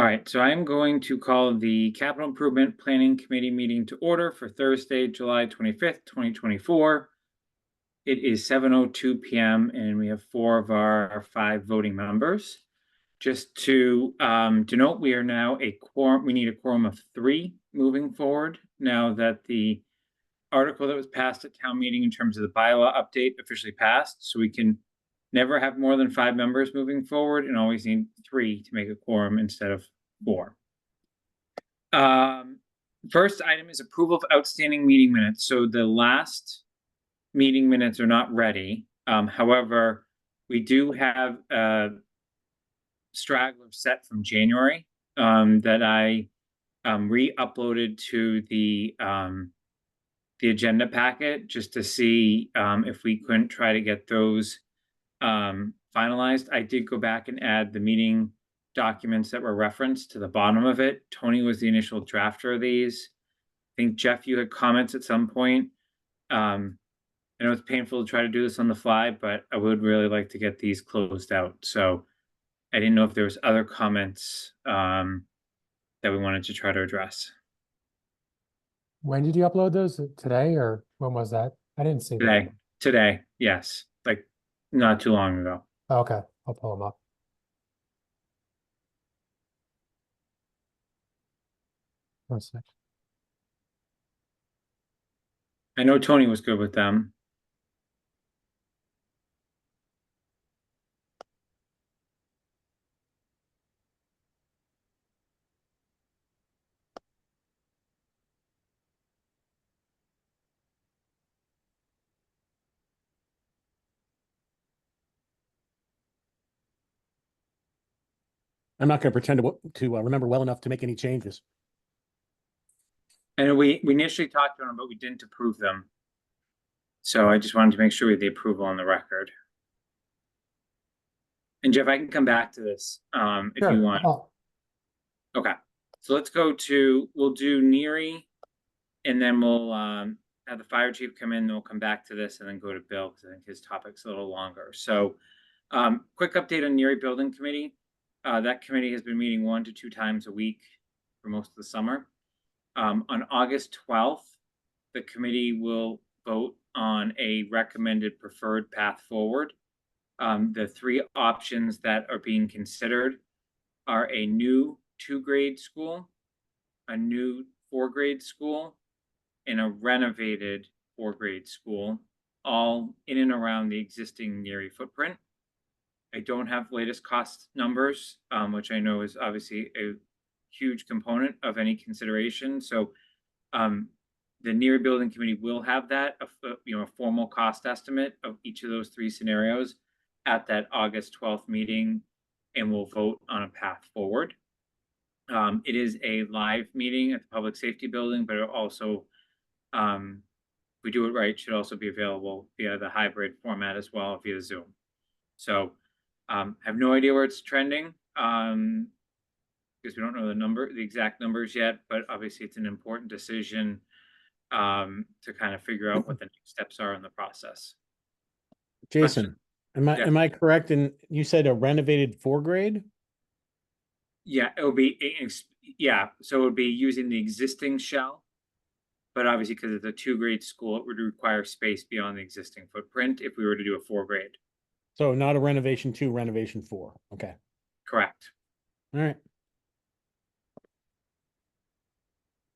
All right, so I'm going to call the Capital Improvement Planning Committee meeting to order for Thursday, July 25th, 2024. It is 7:02 p.m. and we have 4 of our 5 voting members. Just to denote, we are now a quorum. We need a quorum of 3 moving forward now that the article that was passed at town meeting in terms of the bylaw update officially passed. So we can never have more than 5 members moving forward and always need 3 to make a quorum instead of 4. First item is approval of outstanding meeting minutes. So the last meeting minutes are not ready. However, we do have a straggler set from January that I re-uploaded to the agenda packet just to see if we couldn't try to get those finalized. I did go back and add the meeting documents that were referenced to the bottom of it. Tony was the initial drafter of these. I think, Jeff, you had comments at some point. I know it's painful to try to do this on the fly, but I would really like to get these closed out. So I didn't know if there was other comments that we wanted to try to address. When did you upload those? Today or when was that? I didn't see that. Today, yes. Like not too long ago. Okay, I'll pull them up. One sec. I know Tony was good with them. I'm not going to pretend to remember well enough to make any changes. And we initially talked to them, but we didn't approve them. So I just wanted to make sure we had the approval on the record. And Jeff, I can come back to this if you want. Okay, so let's go to, we'll do Neary, and then we'll have the fire chief come in, and we'll come back to this and then go to Bill, because I think his topic's a little longer. So quick update on Neary Building Committee. That committee has been meeting 1 to 2 times a week for most of the summer. On August 12th, the committee will vote on a recommended preferred path forward. The 3 options that are being considered are a new 2-grade school, a new 4-grade school, and a renovated 4-grade school, all in and around the existing Neary footprint. I don't have latest cost numbers, which I know is obviously a huge component of any consideration. So the Neary Building Committee will have that, a formal cost estimate of each of those 3 scenarios at that August 12th meeting, and we'll vote on a path forward. It is a live meeting at the Public Safety Building, but it also, if we do it right, should also be available via the hybrid format as well, via Zoom. So have no idea where it's trending because we don't know the exact numbers yet, but obviously it's an important decision to kind of figure out what the next steps are in the process. Jason, am I correct? And you said a renovated 4-grade? Yeah, it will be, so it would be using the existing shell, but obviously because it's a 2-grade school, it would require space beyond the existing footprint if we were to do a 4-grade. So not a renovation 2, renovation 4. Okay. Correct. All right.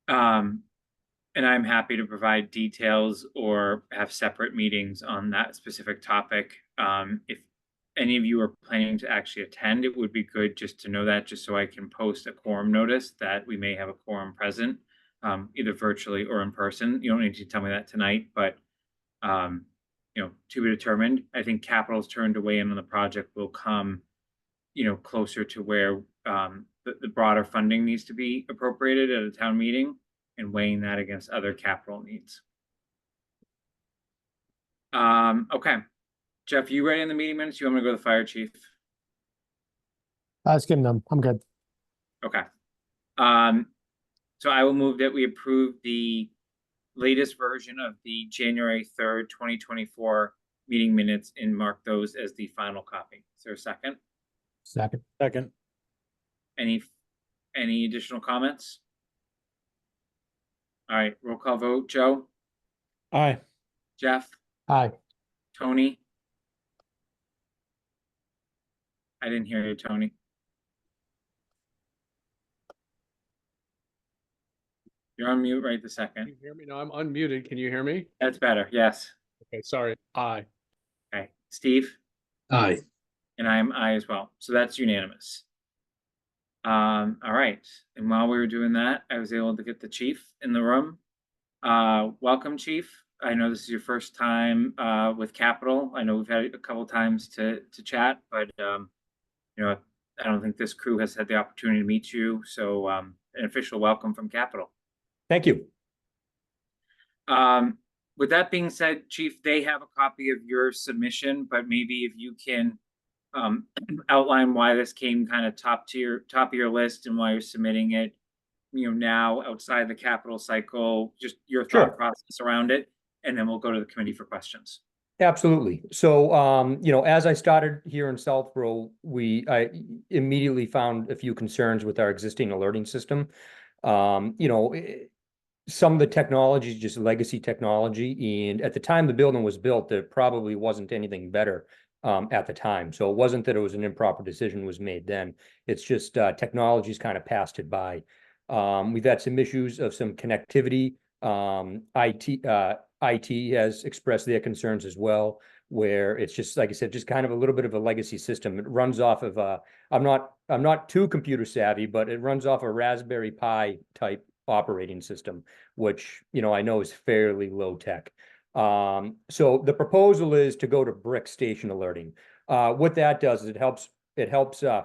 And I'm happy to provide details or have separate meetings on that specific topic. If any of you are planning to actually attend, it would be good just to know that, just so I can post a quorum notice that we may have a quorum present, either virtually or in person. You don't need to tell me that tonight, but to be determined. I think capital's turn to weigh in on the project will come, closer to where the broader funding needs to be appropriated at a town meeting, and weighing that against other capital needs. Okay, Jeff, you ready in the meeting minutes? You want me to go to the fire chief? Let's get them. I'm good. Okay. So I will move that we approve the latest version of the January 3rd, 2024 meeting minutes and mark those as the final copy. Is there a second? Second. Second. Any Any additional comments? All right, roll call vote. Joe, Aye. Jeff, Aye. Tony? I didn't hear you, Tony. You're on mute right this Can second. you hear me? No, I'm unmuted. Can you hear me? That's better. Yes. Okay, sorry. Aye. Okay. Steve? Aye. And I'm I as well. So that's unanimous. All right. And while we were doing that, I was able to get the chief in the room. Welcome, Chief. I know this is your first time with Capital. I know we've had a couple times to chat, but you know, I don't think this crew has had the opportunity to meet you. So an official welcome from Capital. Thank you. With that being said, Chief, they have a copy of your submission, but maybe if you can outline why this came kind of top of your list and why you're submitting it, you know, now outside the capital cycle, just your Sure. thought process around it, and then we'll go to the committee for questions. Absolutely. So, you know, as I started here in Southborough, I immediately found a few concerns with our existing alerting system. You know, some of the technology is just legacy technology, and at the time the building was built, there probably wasn't anything better at the time. So it wasn't that it was an improper decision was made then. It's just technology's kind of passed it by. We've had some issues of some connectivity. IT has expressed their concerns as well, where it's just, like I said, just kind of a little bit of a legacy system. It runs off of I'm not too computer savvy, but it runs off a Raspberry Pi type operating system, which, you know, I know is fairly low tech. So the proposal is to go to brick station alerting. What that does is it helps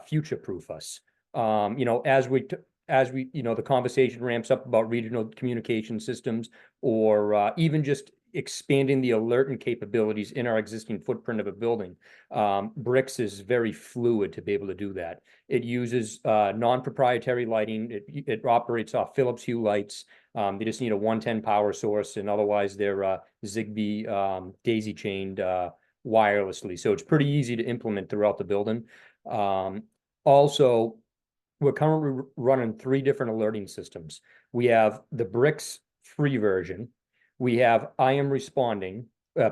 future-proof us. You know, as we, you know, the conversation ramps up about regional communication systems, or even just expanding the alerting capabilities in our existing footprint of a building. Bricks is very fluid to be able to do that. It uses non-proprietary lighting. It operates off Philips Hue lights. They just need a 110 power source, and otherwise they're Zigbee daisy chained wirelessly. So it's pretty easy to implement throughout the building. Also, we're currently running 3 different alerting systems. We have the Bricks free version. We have I Am Responding,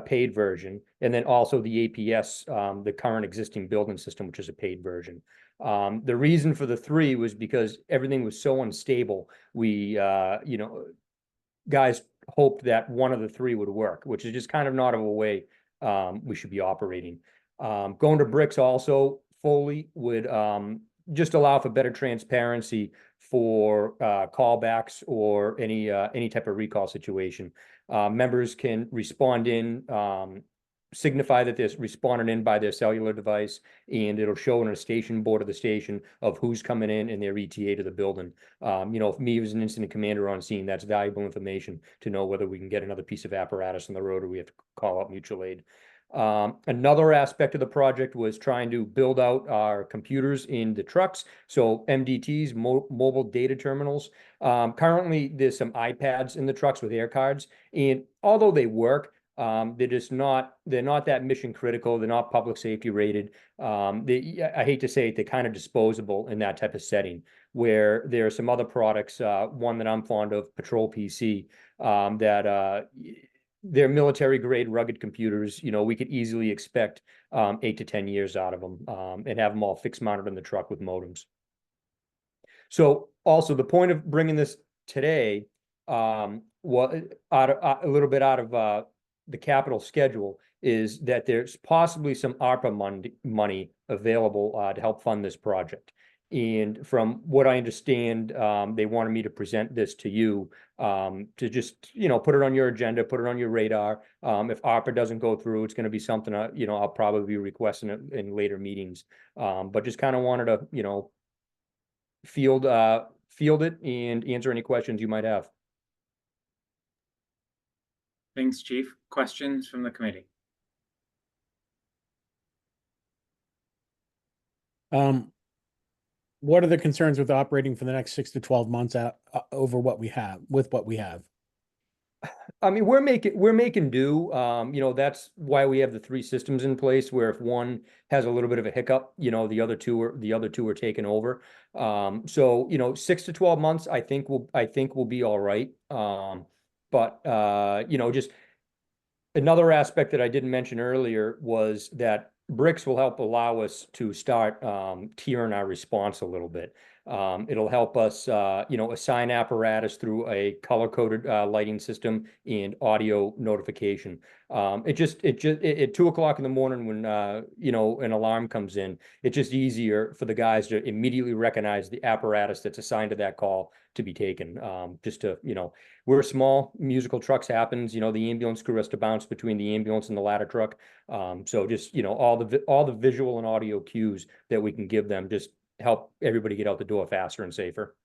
paid version, and then also the APS, the current existing building system, which is a paid version. The reason for the 3 was because everything was so unstable. We, you know, guys hoped that one of the 3 would work, which is just kind of not a way we should be operating. Going to Bricks also fully would just allow for better transparency for callbacks or any type of recall situation. Members can respond in, signify that they're responding in by their cellular device, and it'll show on a station board of the station of who's coming in and their ETA to the building. You know, if me as an incident commander on scene, that's valuable information to know whether we can get another piece of apparatus on the road or we have to call out mutual aid. Another aspect of the project was trying to build out our computers in the trucks. So MDTs, mobile data terminals. Currently, there's some iPads in the trucks with air cards, and although they work, they're not that mission critical. They're not public safety rated. I hate to say it, they're kind of disposable in that type of setting, where there are some other products, one that I'm fond of, Patrol PC, that they're military grade rugged computers. You know, we could easily expect 8 to 10 years out of them, and have them all fixed mounted in the truck with modems. So also the point of bringing this today was a little bit out of the capital schedule is that there's possibly some ARPA money available to help fund this project. And from what I understand, they wanted me to present this to you to just, you know, put it on your agenda, put it on your radar. If ARPA doesn't go through, it's going to be something, you know, I'll probably be requesting it in later meetings. But just kind of wanted to, you know, field it and answer any questions you might have. Thanks, Chief. Questions from the committee? What are the concerns with operating for the next 6 to 12 months over what we have, with what we have? I mean, we're making do. You know, that's why we have the three systems in place where if one has a little bit of a hiccup, you know, the other two are taking over. So, you know, 6 to 12 months, I think we'll be all right. But you know, just another aspect that I didn't mention earlier was that bricks will help allow us to start tiering our response a little bit. It'll help us, you know, assign apparatus through a color-coded lighting system and audio notification. At 2 o'clock in the morning when you know, an alarm comes in, it's just easier for the guys to immediately recognize the apparatus that's assigned to that call to be taken. Just to, you know, we're small, musical trucks happens, you know, the ambulance crew has to bounce between the ambulance and the ladder truck. So just, you know, all the visual and audio cues that we can give them just help everybody get out the door faster and safer.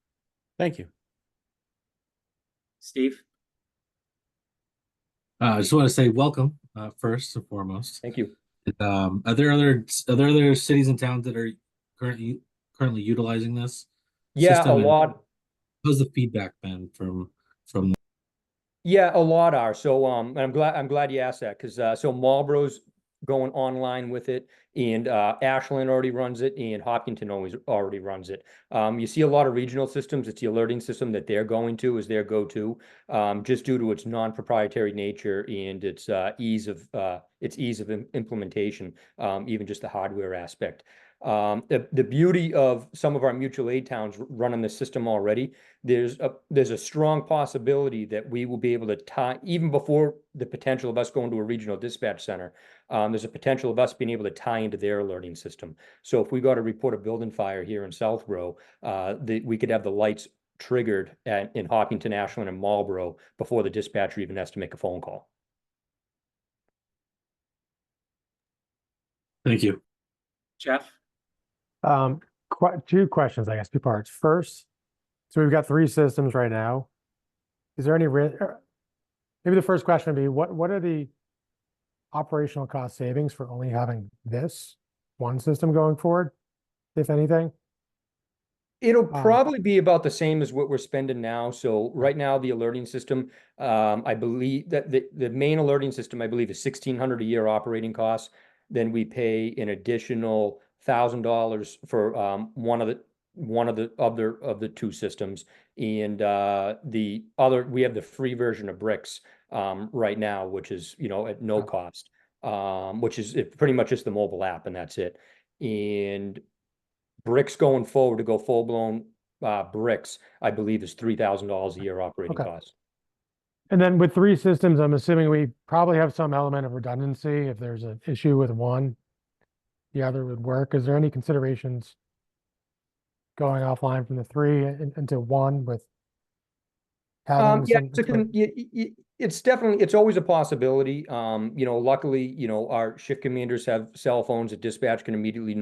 Thank you. Steve? I just want to say welcome, first and foremost. Thank you. Are there other cities and towns that are currently utilizing this Yeah, system? a And lot. how's the feedback been from? Yeah, a lot are. So and I'm glad you asked that because so Marlboro's going online with it, and Ashland already runs it, and Hopkinton already runs it. You see a lot of regional systems. It's the alerting system that they're going to is their go-to, just due to its non-proprietary nature and its ease of implementation, even just the hardware aspect. The beauty of some of our mutual aid towns running the system already, there's a strong possibility that we will be able to tie, even before the potential of us going to a regional dispatch center, there's a potential of us being able to tie into their alerting system. So if we got to report a building fire here in Southborough, we could have the lights triggered in Hopkinton, Ashland, and Marlborough before the dispatcher even has to make a phone call. Thank you. Jeff? Two questions, I guess, two parts. First, so we've got three systems right now. Is there any risk? Maybe the first question would be, what are the operational cost savings for only having this one system going forward, if anything? It'll probably be about the same as what we're spending now. So right now, the alerting system, I believe that the main alerting system, I believe, is $1,600 a year operating costs. Then we pay an additional $1,000 for one of the two systems, and we have the free version of bricks right now, which is, you know, at no cost, which is pretty much just the mobile app, and that's it. And bricks going forward to go full blown bricks, I believe, is $3,000 a year operating costs. And then with three systems, I'm assuming we probably have some element of redundancy. If there's an issue with one, the other would work. Is there any considerations going offline from the three into one with having it's definitely, it's always a possibility. You know, luckily, you know, our shift commanders have cell phones that dispatch can immediately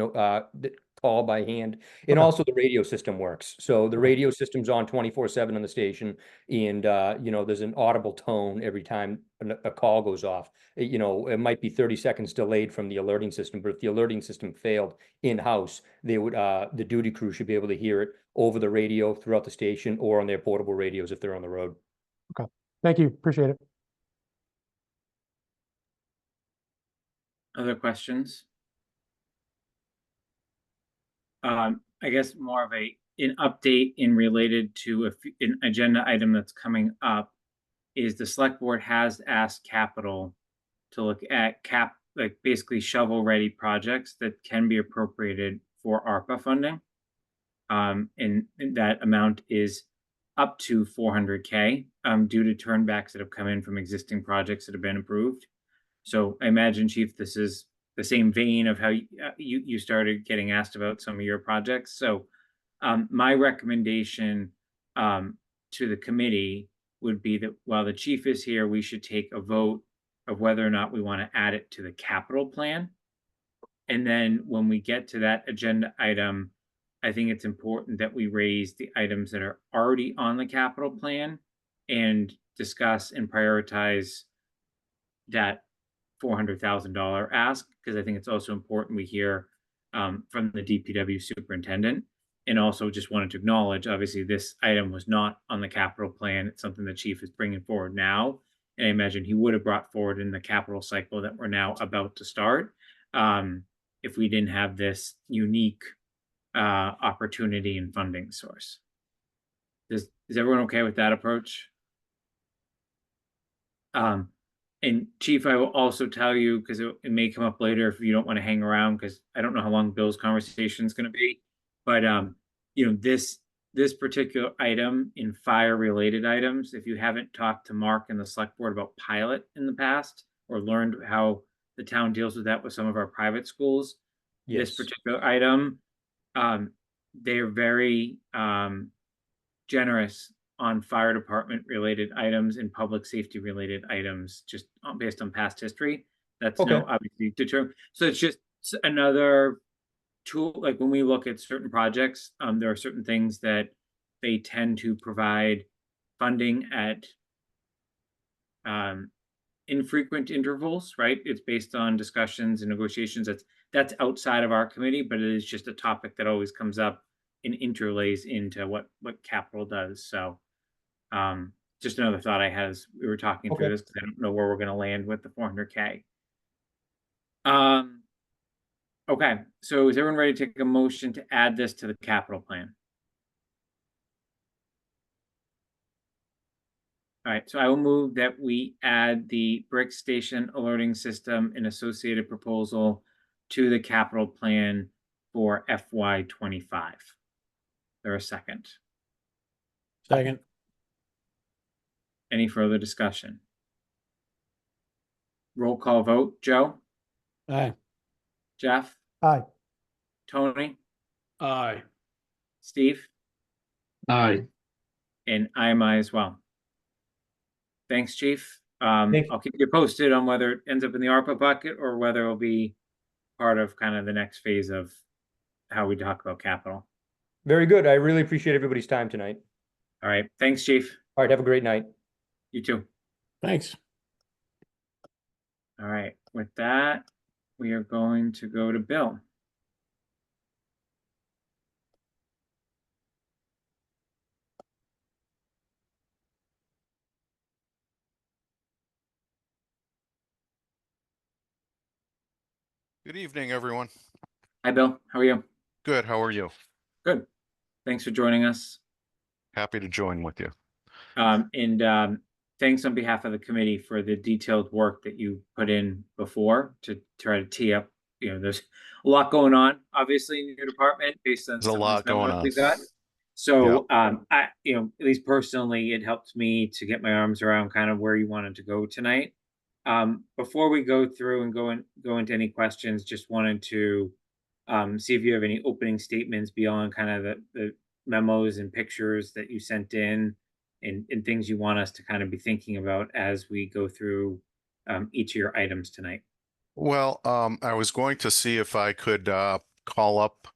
call by hand, and also the radio system works. So the radio system's on 24/7 on the station, and you know, there's an audible tone every time a call goes off. You know, it might be 30 seconds delayed from the alerting system, but if the alerting system failed in-house, they would the duty crew should be able to hear it over the radio throughout the station or on their portable radios if they're on the road. Okay, thank you, appreciate it. Other questions? I guess more of an update in related to an agenda item that's coming up is the select board has asked capital to look at like basically shovel ready projects that can be appropriated for ARPA funding. And that amount is up to 400K due to turnbacks that have come in from existing projects that have been approved. So I imagine, Chief, this is the same vein of how you started getting asked about some of your projects. So my recommendation to the committee would be that while the chief is here, we should take a vote of whether or not we want to add it to the capital plan. And then when we get to that agenda item, I think it's important that we raise the items that are already on the capital plan and discuss and prioritize that $400,000 ask, because I think it's also important we hear from the DPW superintendent. And also just wanted to acknowledge, obviously, this item was not on the capital plan. It's something the chief is bringing forward now. And I imagine he would have brought forward in the capital cycle that we're now about to start, if we didn't have this unique opportunity and funding source. Is everyone okay with that approach? And Chief, I will also tell you, because it may come up later if you don't want to hang around, because I don't know how long Bill's conversation is going to be. But you know, this particular item in fire related items, if you haven't talked to Mark and the select board about pilot in the past, or learned how the town deals with that with some of our private schools, this Yes. particular item, they're very generous on fire department related items and public safety related items, just based on past history. That's Okay. no obviously determined. So it's just another tool. Like when we look at certain projects, there are certain things that they tend to provide funding at infrequent intervals, right? It's based on discussions and negotiations. That's outside of our committee, but it is just a topic that always comes up and interlays into what capital does. So just another thought I had as we were talking through Okay. this, because I don't know where we're going to land with the 400K. Okay, so is everyone ready to take a motion to add this to the capital plan? All right, so I will move that we add the brick station alerting system and associated proposal to the capital plan for FY25. There a second? Second. Any further discussion? Roll call vote. Joe? Aye. Jeff? Aye. Tony? Aye. Steve? Aye. And I'm I as well. Thanks, Chief. Thank you. I'll keep you posted on whether it ends up in the ARPA bucket or whether it'll be part of kind of the next phase of how we talk about capital. Very good. I really appreciate everybody's time tonight. All right. Thanks, Chief. All right. Have a great night. You too. Thanks. All right. With that, we are going to go to Bill. Good evening, everyone. Hi, Bill. How are you? Good. How are you? Good. Thanks for joining us. Happy to join with you. And thanks on behalf of the committee for the detailed work that you put in before to try to tee up. You know, there's a lot going on, obviously, in your department based on There's a some of lot these memos going on. we got. So, I, you know, at least personally, it helped me to get my arms around kind of where you wanted to go tonight. Before we go through and go into any questions, just wanted to see if you have any opening statements beyond kind of the memos and pictures that you sent in, and things you want us to kind of be thinking about as we go through each of your items tonight. Well, I was going to see if I could call up,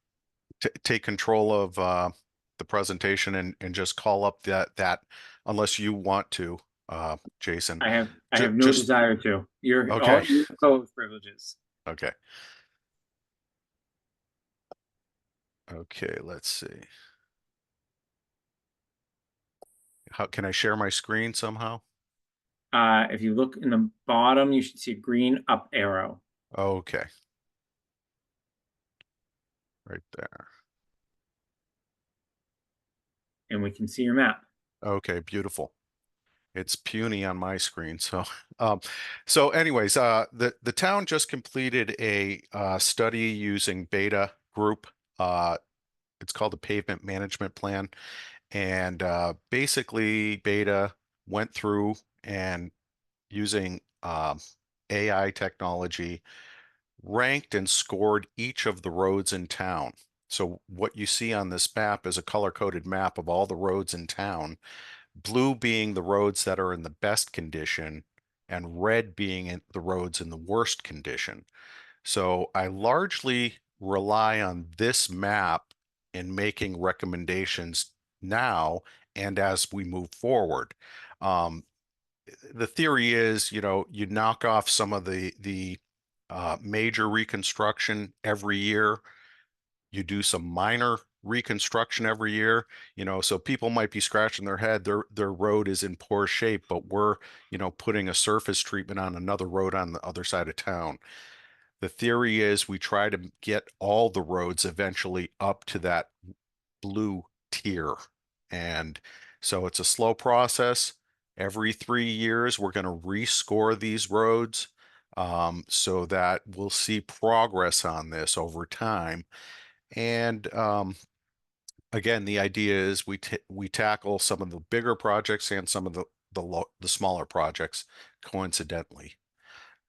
take control of the presentation and just call up that unless you want to, Jason. I have no desire to. You're okay. all you have privileges. Okay. Okay, let's see. How can I share my screen somehow? If you look in the bottom, you should see a green up arrow. Okay. Right there. And we can see your map. Okay, beautiful. It's puny on my screen. So, so anyways, the town just completed a study using Beta Group. It's called the Pavement Management Plan. And basically, Beta went through and using AI technology, ranked and scored each of the roads in town. So what you see on this map is a color-coded map of all the roads in town, blue being the roads that are in the best condition, and red being the roads in the worst condition. So I largely rely on this map in making recommendations now and as we move forward. The theory is, you know, you knock off some of the major reconstruction every year. You do some minor reconstruction every year, so people might be scratching their head, their road is in poor shape, but we're, putting a surface treatment on another road on the other side of town. The theory is we try to get all the roads eventually up to that blue tier. And so it's a slow process. Every 3 years, we're going to rescore these roads, so that we'll see progress on this over time. And again, the idea is we tackle some of the bigger projects and some of the smaller projects coincidentally.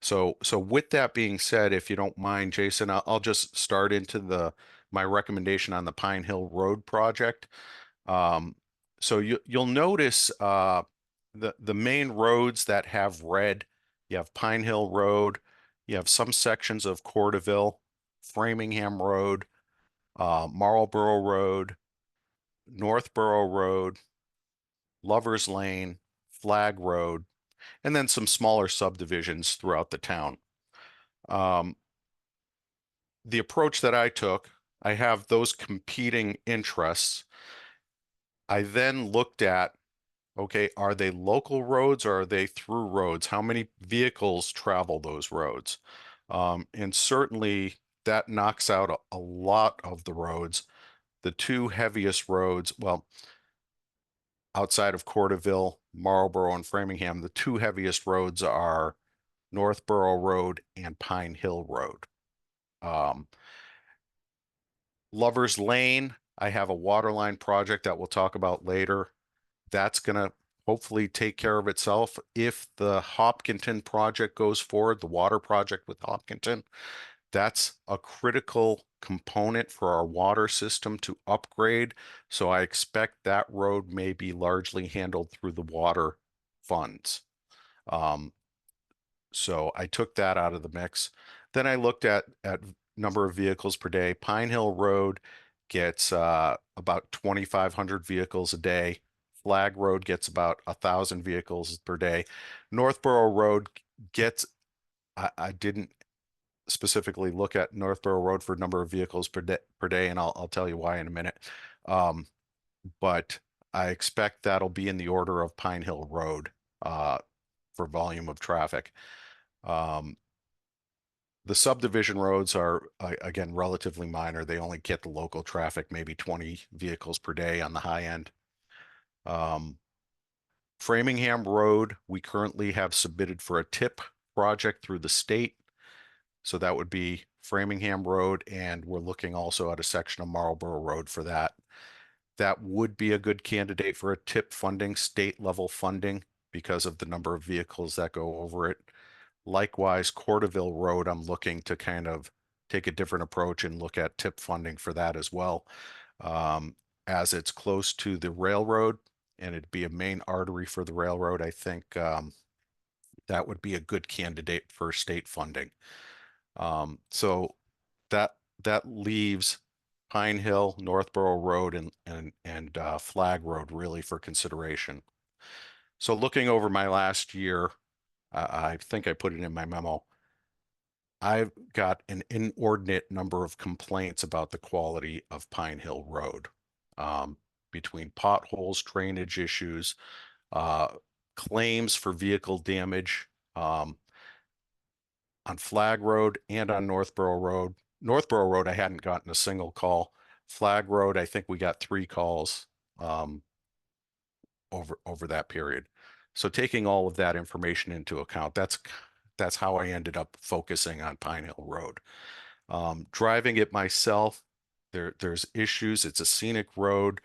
So with that being said, if you don't mind, Jason, I'll just start into my recommendation on the Pine Hill Road project. So you'll notice the main roads that have red. You have Pine Hill Road, you have some sections of Corderville, Framingham Road, Marlborough Road, Northborough Road, Lovers Lane, Flag Road, and then some smaller subdivisions throughout the town. The approach that I took, I have those competing interests. I then looked at, okay, are they local roads or are they through roads? How many vehicles travel those roads? And certainly that knocks out a lot of the roads. The two heaviest roads, well, outside of Corderville, Marlborough, and Framingham, the two heaviest roads are Northborough Road and Pine Hill Road. Lovers Lane, I have a waterline project that we'll talk about later. That's going to hopefully take care of itself. If the Hopkinton project goes forward, the water project with Hopkinton, that's a critical component for our water system to upgrade. So I expect that road may be largely handled through the water funds. So I took that out of the mix. Then I looked at number of vehicles per day. Pine Hill Road gets about 2,500 vehicles a day. Flag Road gets about 1,000 vehicles per day. Northborough Road gets, I didn't specifically look at Northborough Road for number of vehicles per day, and I'll tell you why in a minute. But I expect that'll be in the order of Pine Hill Road for volume of traffic. The subdivision roads are, again, relatively minor. They only get the local traffic, maybe 20 vehicles per day on the high end. Framingham Road, we currently have submitted for a TIP project through the state. So that would be Framingham Road, and we're looking also at a section of Marlborough Road for that. That would be a good candidate for a TIP funding, state level funding, because of the number of vehicles that go over it. Likewise, Corderville Road, I'm looking to kind of take a different approach and look at TIP funding for that as well. As it's close to the railroad and it'd be a main artery for the railroad, I think that would be a good candidate for state funding. So that leaves Pine Hill, Northborough Road, and Flag Road really for consideration. So looking over my last year, I think I put it in my memo, I've got an inordinate number of complaints about the quality of Pine Hill Road, between potholes, drainage issues, claims for vehicle damage, on Flag Road and on Northborough Road. Northborough Road, I hadn't gotten a single call. Flag Road, I think we got 3 calls over that period. So taking all of that information into account, that's how I ended up focusing on Pine Hill Road. Driving it myself, there's issues. It's a scenic road.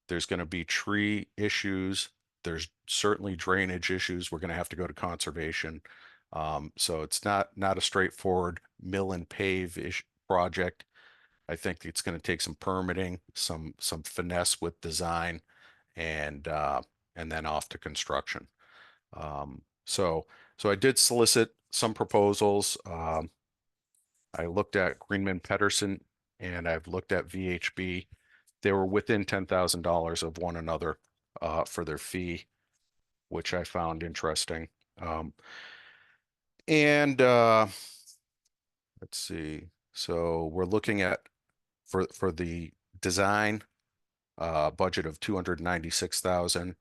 There's going to be tree issues. There's certainly drainage issues. We're going to have to go to conservation. So it's not a straightforward mill and pave project. I think it's going to take some permitting, some finesse with design, and then off to construction. So I did solicit some proposals. I looked at Greenman Pedersen and I've looked at VHB. They were within $10,000 of one another for their fee, which I found interesting. And let's see. So we're looking at for the design, budget of 296,000,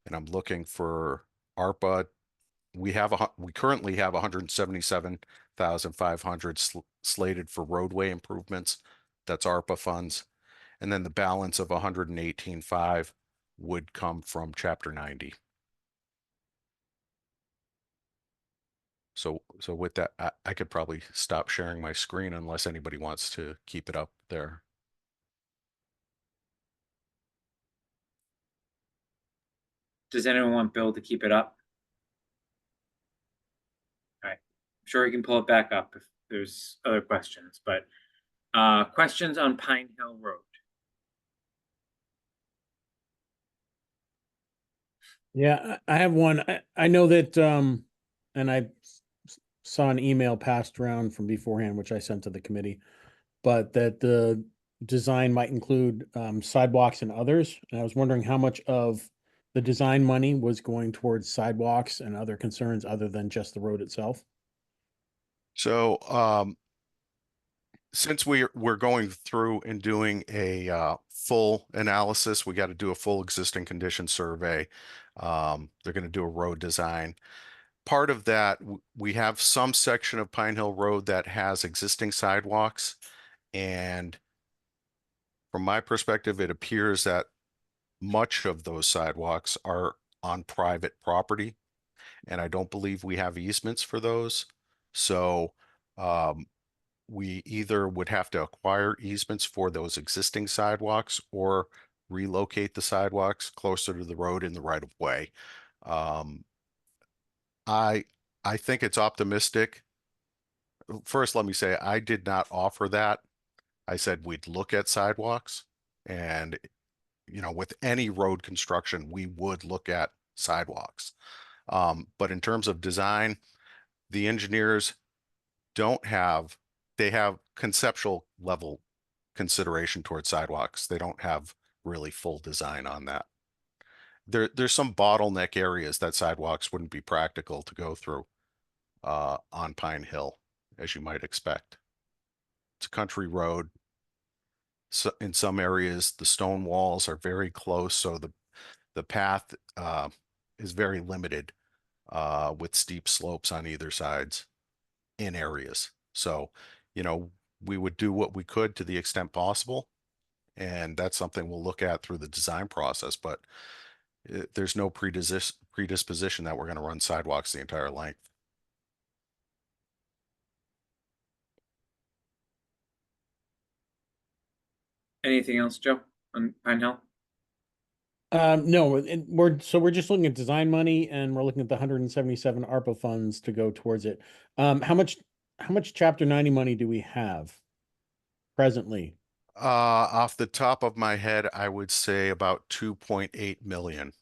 and I'm looking for ARPA. We currently have 177,500 slated for roadway improvements. That's ARPA funds. And then the balance of 118.5 would come from Chapter 90. So with that, I could probably stop sharing my screen unless anybody wants to keep it up there. Does anyone want Bill to keep it up? All right. I'm sure he can pull it back up if there's other questions, but questions on Pine Hill Road. Yeah, I have one. I know that, and I saw an email passed around from beforehand, which I sent to the committee, but that the design might include sidewalks and others. And I was wondering how much of the design money was going towards sidewalks and other concerns other than just the road itself. So since we're going through and doing a full analysis, we got to do a full existing condition survey. They're going to do a road design. Part of that, we have some section of Pine Hill Road that has existing sidewalks, and from my perspective, it appears that much of those sidewalks are on private property, and I don't believe we have easements for those. So we either would have to acquire easements for those existing sidewalks or relocate the sidewalks closer to the road in the right of way. I think it's optimistic. First, let me say I did not offer that. I said we'd look at sidewalks, and with any road construction, we would look at sidewalks. But in terms of design, the engineers they have conceptual level consideration towards sidewalks. They don't have really full design on that. There's some bottleneck areas that sidewalks wouldn't be practical to go through on Pine Hill, as you might expect. It's a country road. So in some areas, the stone walls are very close, so the path is very limited with steep slopes on either sides in areas. So, we would do what we could to the extent possible, and that's something we'll look at through the design process, but there's no predisposition that we're going to run sidewalks the entire length. Anything else, Joe, on Pine Hill? No, we're just looking at design money, and we're looking at the 177 ARPA funds to go towards it. How much Chapter 90 money do we have presently? Off the top of my head, I would say about 2.8 million.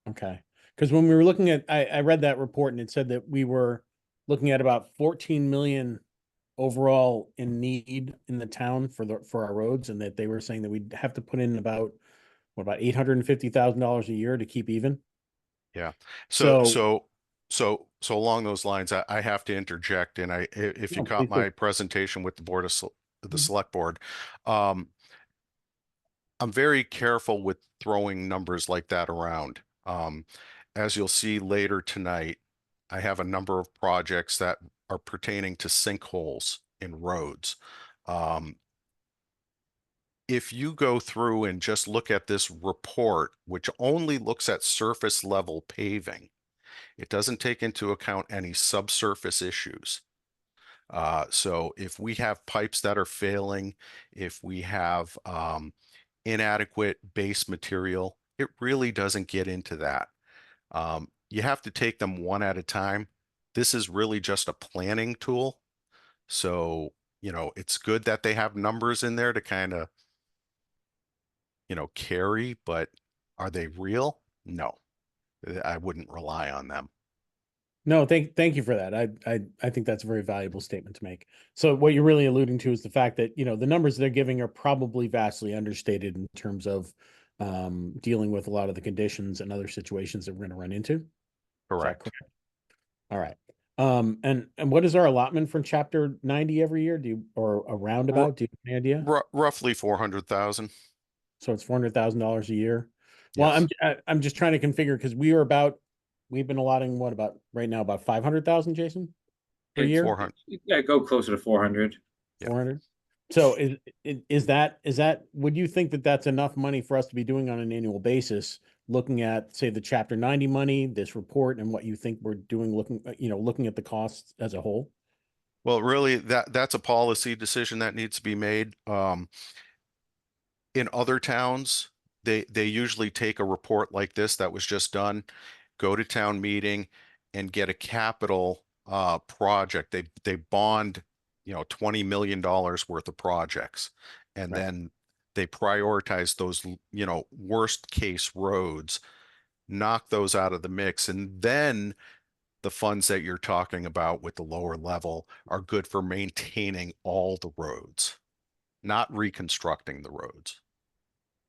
Okay, because when we were looking at, I read that report and it said that we were looking at about 14 million overall in need in the town for our roads, and that they were saying that we'd have to put in about $850,000 a year to keep even. Yeah. So So along those lines, I have to interject, and if you No, caught please my do. presentation with the the Mhm. select board, I'm very careful with throwing numbers like that around. As you'll see later tonight, I have a number of projects that are pertaining to sinkholes in roads. If you go through and just look at this report, which only looks at surface level paving, it doesn't take into account any subsurface issues. So if we have pipes that are failing, if we have inadequate base material, it really doesn't get into that. You have to take them one at a time. This is really just a planning tool. So, it's good that they have numbers in there to kind of, carry, but are they real? No, I wouldn't rely on them. No, thank you for that. I think that's a very valuable statement to make. So what you're really alluding to is the fact that, the numbers they're giving are probably vastly understated in terms of dealing with a lot of the conditions and other situations that we're going to run into. Is that Correct. correct? All right. And what is our allotment for chapter 90 every year? Or a roundabout? Do you have any idea? Roughly 400,000. So it's $400,000 a year. Well, Yes. I'm just trying to configure because we've been allotting what about right now about 500,000, Jason, per It's year? 400. Yeah, go closer to 400. Yeah. 400. So is that would you think that that's enough money for us to be doing on an annual basis, looking at say the chapter 90 money, this report, and what you think we're doing, looking at the costs as a whole? Well, really, that's a policy decision that needs to be made. In other towns, they usually take a report like this that was just done, go to town meeting, and get a capital project. They bond, $20 million worth of projects, and Right. then they prioritize those, worst case roads, knock those out of the mix, and then the funds that you're talking about with the lower level are good for maintaining all the roads, not reconstructing the roads.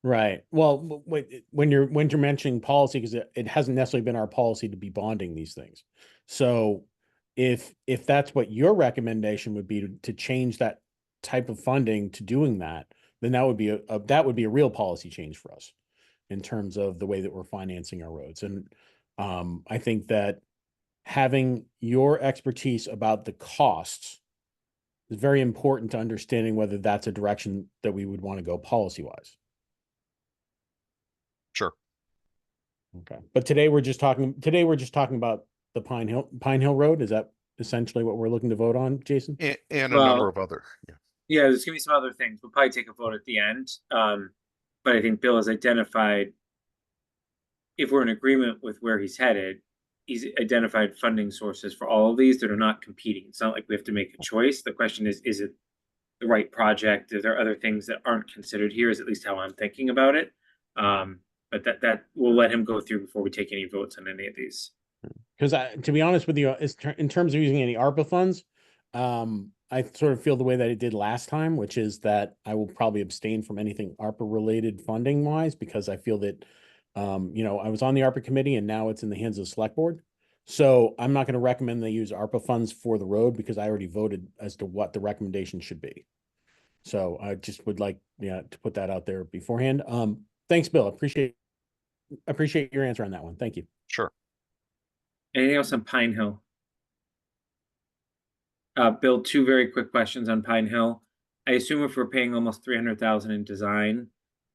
Right. Well, when you're mentioning policy, because it hasn't necessarily been our policy to be bonding these things. So if that's what your recommendation would be to change that type of funding to doing that, then that would be a real policy change for us in terms of the way that we're financing our roads. And I think that having your expertise about the costs is very important to understanding whether that's a direction that we would want to go policy wise. Sure. Okay. But today we're just talking about the Pine Hill Road. Is that essentially what we're looking to vote on, Jason? And a Well, number of other. Yeah. Yeah, there's gonna be some other things. We'll probably take a vote at the end. But I think Bill has identified, if we're in agreement with where he's headed, he's identified funding sources for all of these that are not competing. It's not like we have to make a choice. The question is it the right project? Are there other things that aren't considered here? Is at least how I'm thinking about it. But that we'll let him go through before we take any votes on any of these. Because to be honest with you, in terms of using any ARPA funds, I sort of feel the way that it did last time, which is that I will probably abstain from anything ARPA related funding wise, because I feel that, I was on the ARPA committee and now it's in the hands of the select board. So I'm not going to recommend they use ARPA funds for the road because I already voted as to what the recommendation should be. So I just would like, to put that out there beforehand. Thanks, Bill. Appreciate your answer on that one. Thank you. Sure. Anything else on Pine Hill? Bill, two very quick questions on Pine Hill. I assume if we're paying almost 300,000 in design,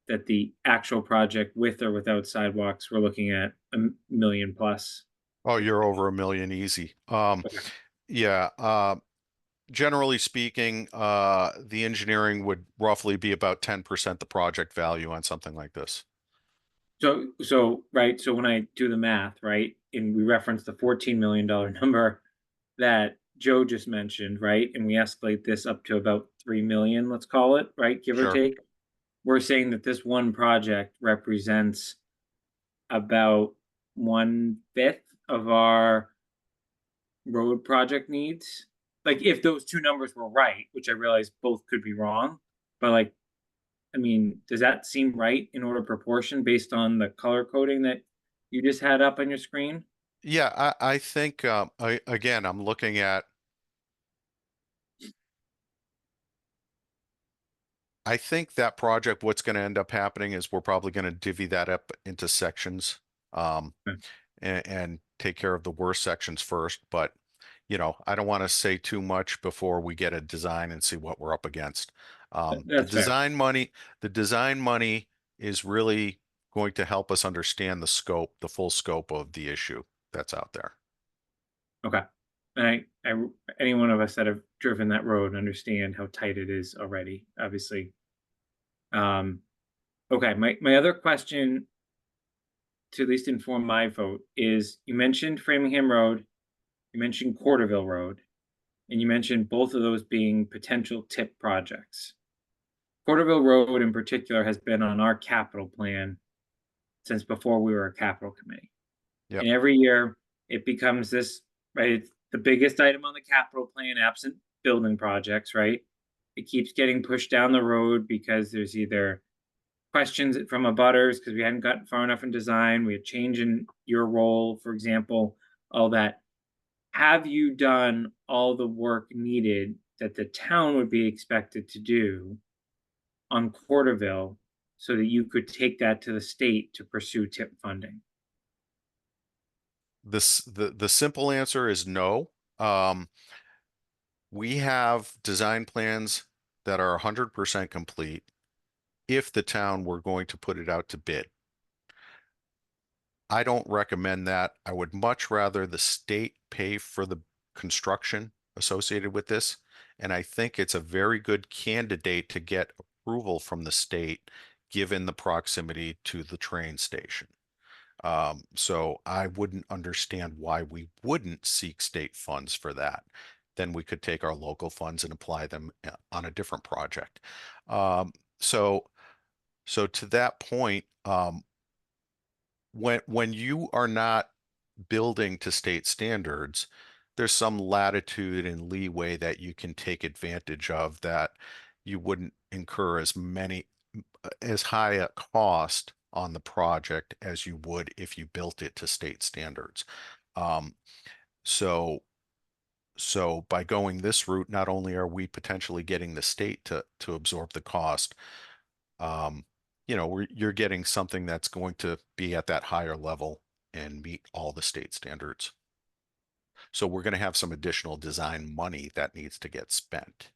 that the actual project with or without sidewalks, we're looking at $1 million plus. Oh, you're over $1 million easy. Okay. Yeah. Generally speaking, the engineering would roughly be about 10% the project value on something like this. So right. So when I do the math, right, and we reference the $14 million number that Joe just mentioned, right, and we escalate this up to about 3 million, let's call it, right, give or Sure. take. We're saying that this one project represents about 1/5 of our road project needs. Like if those two numbers were right, which I realize both could be wrong, but like, I mean, does that seem right in order of proportion based on the color coding that you just had up on your screen? Yeah, I think, again, I'm looking at, I think that project, what's going to end up happening is we're probably going to divvy that up into sections, Okay. and take care of the worst sections first. But, I don't want to say too much before we get a design and see what we're up against. The That's fair. design money is really going to help us understand the full scope of the issue that's out there. Okay. And any one of us that have driven that road understand how tight it is already, obviously. Okay, my other question, to at least inform my vote, is you mentioned Framingham Road, you mentioned Corderville Road, and you mentioned both of those being potential tip projects. Corderville Road in particular has been on our capital plan since before we were a capital committee. Yep. And every year it becomes this, right? It's the biggest item on the capital plan, absent building projects, right? It keeps getting pushed down the road because there's either questions from abutters because we hadn't gotten far enough in design, we had change in your role, for example, all that. have you done all the work needed that the town would be expected to do on Corderville so that you could take that to the state to pursue tip funding? The simple answer is no. We have design plans that are 100% complete if the town were going to put it out to bid. I don't recommend that. I would much rather the state pay for the construction associated with this. And I think it's a very good candidate to get approval from the state, given the proximity to the train station. So I wouldn't understand why we wouldn't seek state funds for that. Then we could take our local funds and apply them on a different project. So to that point, when you are not building to state standards, there's some latitude and leeway that you can take advantage of that you wouldn't incur as high a cost on the project as you would if you built it to state standards. Um, so by going this route, not only are we potentially getting the state to absorb the cost, um, you're getting something that's going to be at that higher level and meet all the state standards. So we're going to have some additional design money that needs to get spent.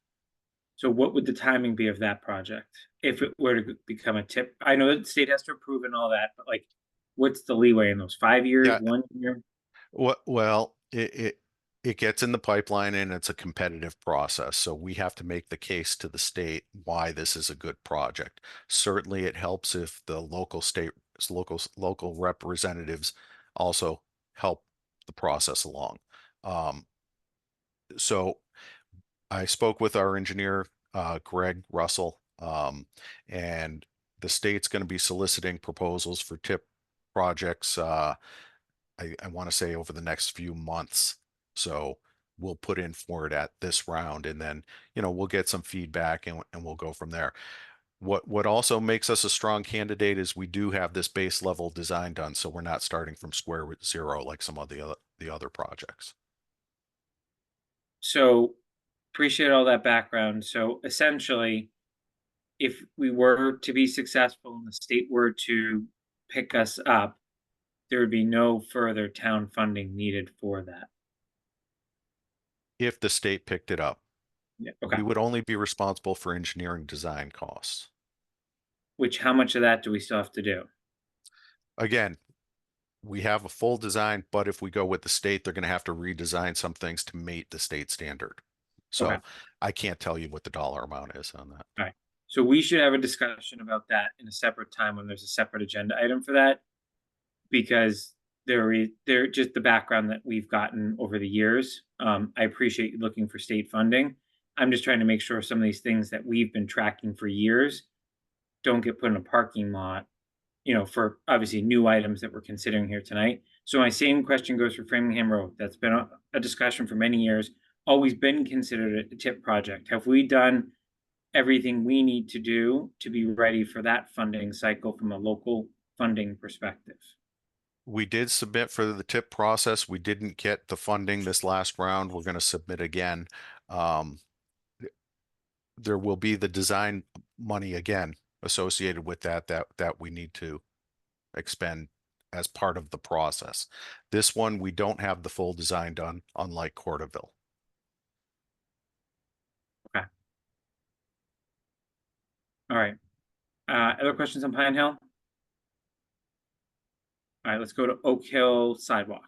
So what would the timing be of that project if it were to become a tip? I know that the state has to approve and all that, but like, what's the leeway in those 5 years, Yeah, 1 year? well, it gets in the pipeline and it's a competitive process. So we have to make the case to the state why this is a good project. Certainly it helps if the local representatives also help the process along. So I spoke with our engineer, Greg Russell, and the state's going to be soliciting proposals for tip projects. I want to say over the next few months. So we'll put in for it at this round, and then we'll get some feedback and we'll go from there. What also makes us a strong candidate is we do have this base level design done, so we're not starting from square zero like some of the other projects. So appreciate all that background. So essentially, if we were to be successful and the state were to pick us up, there would be no further town funding needed for that. If the state picked it up, Yeah. Okay. we would only be responsible for engineering design costs. Which, how much of that do we still have to do? Again, we have a full design, but if we go with the state, they're going to have to redesign some things to meet the state standard. So Okay. I can't tell you what the dollar amount is on that. All right. So we should have a discussion about that in a separate time when there's a separate agenda item for that, because they're just the background that we've gotten over the years. I appreciate you looking for state funding. I'm just trying to make sure some of these things that we've been tracking for years don't get put in a parking lot, for obviously new items that we're considering here tonight. So my same question goes for Framingham Road. That's been a discussion for many years, always been considered a tip project. Have we done everything we need to do to be ready for that funding cycle from a local funding perspective? We did submit for the tip process. We didn't get the funding this last round. We're going to submit again. There will be the design money again associated with that we need to expend as part of the process. This one, we don't have the full design done, unlike Corderville. Okay. All right. Other questions on Pine Hill? All right, let's go to Oak Hill sidewalk.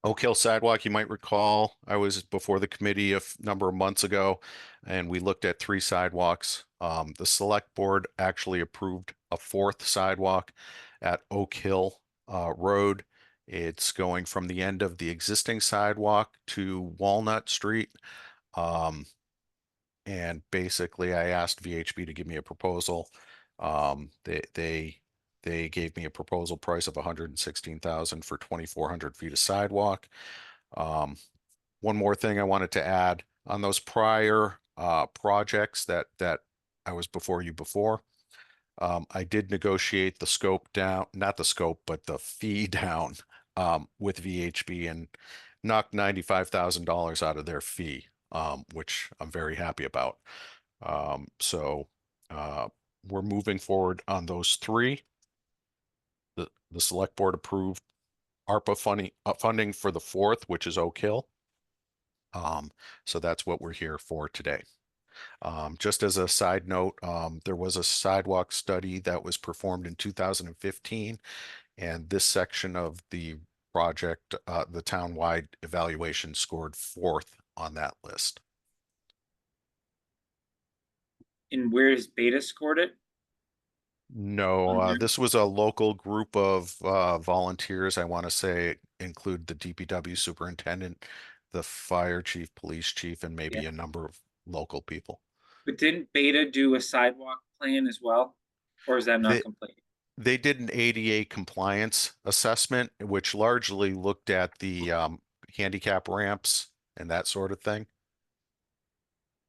Oak Hill sidewalk, you might recall, I was before the committee a number of months ago, and we looked at 3 sidewalks. The select board actually approved a 4th sidewalk at Oak Hill Road. It's going from the end of the existing sidewalk to Walnut Street. And basically I asked VHB to give me a proposal. They gave me a proposal price of $116,000 for 2,400 feet of sidewalk. One more thing I wanted to add on those prior projects that I was before you before. I did negotiate the scope down, not the scope, but the fee down with VHB, and knocked $95,000 out of their fee, which I'm very happy about. So we're moving forward on those three. The select board approved ARPA funding for the fourth, which is Oak Hill. So that's what we're here for today. Just as a side note, there was a sidewalk study that was performed in 2015, and this section of the project, the town-wide evaluation, scored fourth on that list. And where has Beta scored it? No, this was a local group of volunteers. I want to say include the DPW superintendent, the fire chief, police chief, and maybe Yeah. a number of local people. But didn't Beta do a sidewalk plan as well? Or is that not They, complete? they did an ADA compliance assessment, which largely looked at the handicap ramps and that sort of thing.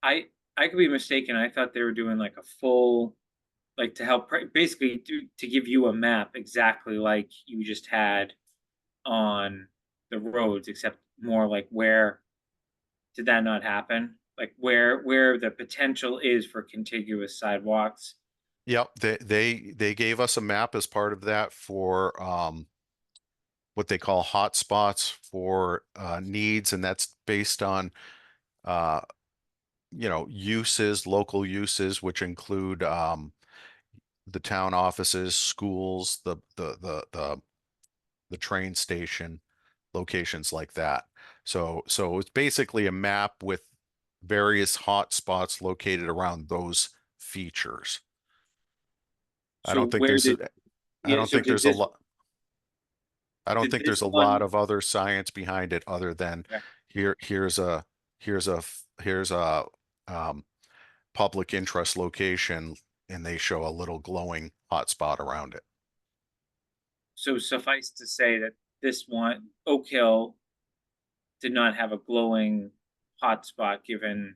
I could be mistaken. I thought they were doing like a full, like to help basically to give you a map exactly like you just had on the roads, except more like where did that not happen? Like where the potential is for contiguous sidewalks. Yep, they gave us a map as part of that for what they call hotspots for needs, and that's based on uh, uses, local uses, which include the town offices, schools, the train station, locations like that. So it's basically a map with various hotspots located around those features. I So don't think where there's did I yeah, don't so think did there's a this lot. I don't did think there's this a lot one of other science behind it other than okay. here's a here's a um, public interest location, and they show a little glowing hotspot around it. So suffice to say that this one, Oak Hill, did not have a glowing hotspot given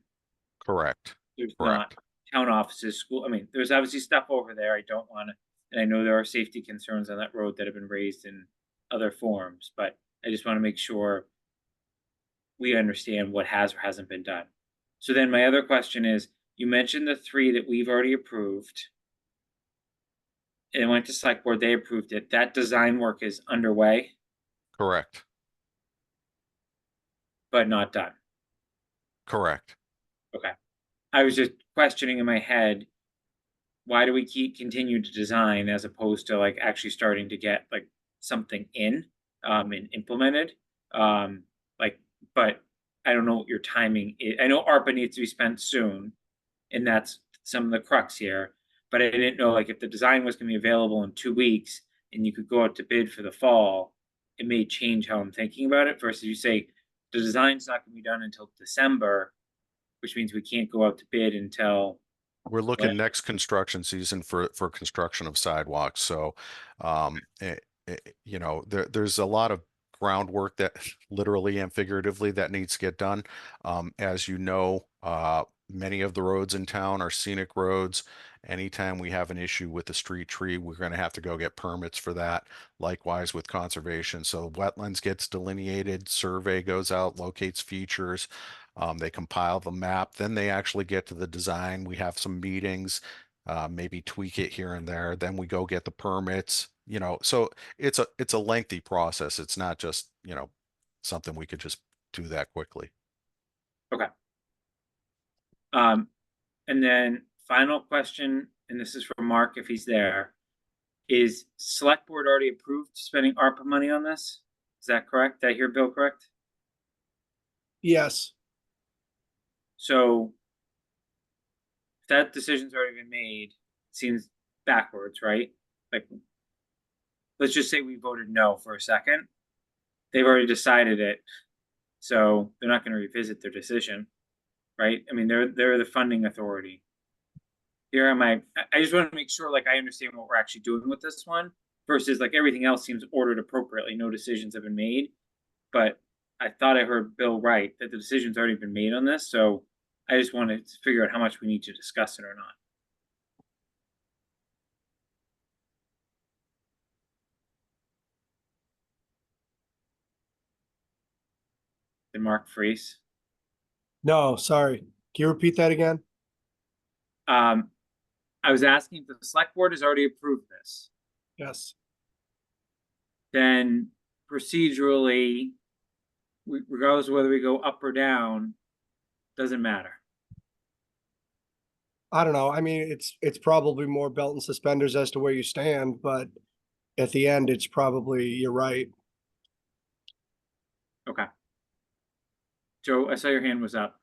Correct. there's not Correct. town offices, school. I mean, there's obviously stuff over there. I don't want to, and I know there are safety concerns on that road that have been raised in other forums, but I just want to make sure we understand what has or hasn't been done. So then my other question is, you mentioned the three that we've already approved. It went to select board, they approved it. That design work is underway, Correct. but not done. Correct. Okay. I was just questioning in my head, why do we continue to design as opposed to like actually starting to get like something in and implemented? Like, but I don't know what your timing is. I know ARPA needs to be spent soon, and that's some of the crux here. But I didn't know like if the design was going to be available in 2 weeks and you could go out to bid for the fall, it may change how I'm thinking about it. Versus you say the design's not going to be done until December, which means we can't go out to bid until We're when? looking next construction season for construction of sidewalks. So, there's a lot of groundwork that literally and figuratively that needs to get done. As you know, many of the roads in town are scenic roads. Anytime we have an issue with the street tree, we're going to have to go get permits for that. Likewise with conservation. So wetlands gets delineated, survey goes out, locates features. They compile the map, then they actually get to the design. We have some meetings, maybe tweak it here and there. Then we go get the permits, so it's a lengthy process. It's not just, something we could just do that quickly. Okay. And then final question, and this is for Mark if he's there. Is select board already approved spending ARPA money on this? Is that correct? Did I hear Bill correct? Yes. So if that decision's already been made, it seems backwards, right? Like, let's just say we voted no for a second. They've already decided it, so they're not going to revisit their decision, right? I mean, they're the funding authority. Here am I just want to make sure like I understand what we're actually doing with this one versus like everything else seems ordered appropriately. No decisions have been made, but I thought I heard Bill right that the decision's already been made on this. So I just wanted to figure out how much we need to discuss it or not. and Mark Freese. No, sorry. Can you repeat that again? I was asking if the select board has already approved this, Yes. then procedurally, regardless of whether we go up or down, doesn't matter. I don't know. I mean, it's probably more belt and suspenders as to where you stand, but at the end, it's probably, you're right. Okay. Joe, I saw your hand was up.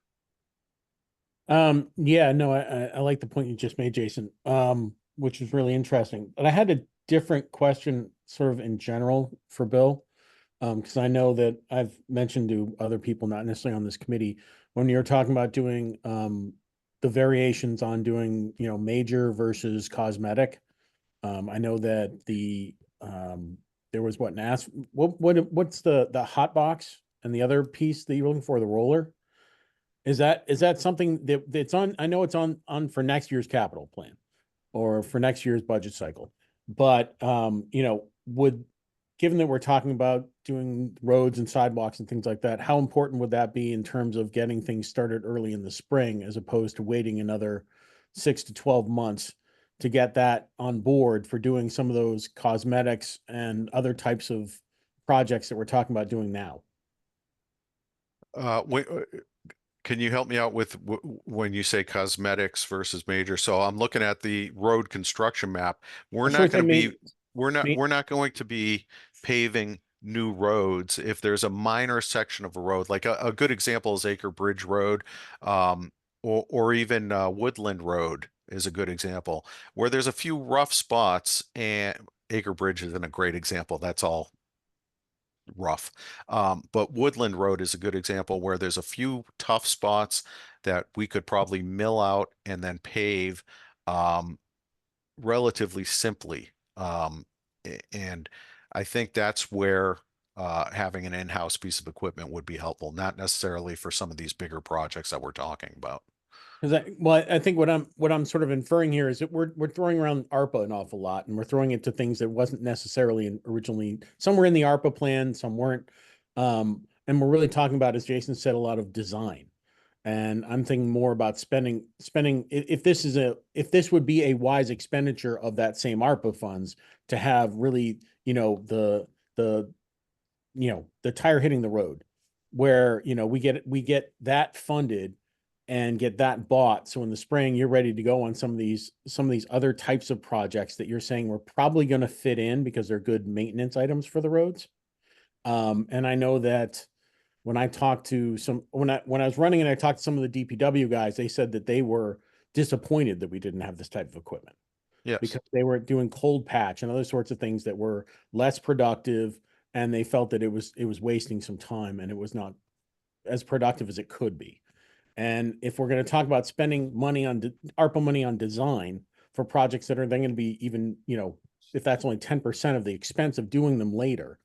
Yeah, no, I like the point you just made, Jason, which is really interesting. But I had a different question sort of in general for Bill. Because I know that I've mentioned to other people, not necessarily on this committee, when you're talking about doing the variations on doing, you know, major versus cosmetic. I know that there was what's the hot box and the other piece that you're looking for, the roller? Is that something that's on? I know it's on for next year's capital plan or for next year's budget cycle. But you know, given that we're talking about doing roads and sidewalks and things like that, how important would that be in terms of getting things started early in the spring as opposed to waiting another 6 to 12 months to get that on board for doing some of those cosmetics and other types of projects that we're talking about doing now? Can you help me out with when you say cosmetics versus major? So I'm looking at the road construction map. We're not going to be, we're not going to be paving new roads. If there's a minor section of a road, like a good example is Acre Bridge Road, or even Woodland Road is a good example, where there's a few rough spots, and Acre Bridge isn't a great example. That's all rough. But Woodland Road is a good example where there's a few tough spots that we could probably mill out and then pave relatively simply. And I think that's where having an in-house piece of equipment would be helpful, not necessarily for some of these bigger projects that we're talking about. I think what I'm sort of inferring here is that we're throwing around ARPA an awful lot, and we're throwing it to things that wasn't necessarily originally. Some were in the ARPA plan, some weren't. And we're really talking about, as Jason said, a lot of design. And I'm thinking more about spending if this would be a wise expenditure of that same ARPA funds to have really, you know, the tire hitting the road, where, you know, we get that funded and get that bought. So in the spring, you're ready to go on some of these other types of projects that you're saying we're probably going to fit in because they're good maintenance items for the roads. And I know that when I talked to when I was running and I talked to some of the DPW guys, they said that they were disappointed that we didn't have this type of equipment. Yes. Because they were doing cold patch and other sorts of things that were less productive, and they felt that it was wasting some time and it was not as productive as it could be. And if we're going to talk about spending money on ARPA money on design for projects that are then going to be even, you know, if that's only 10% of the expense of doing them later,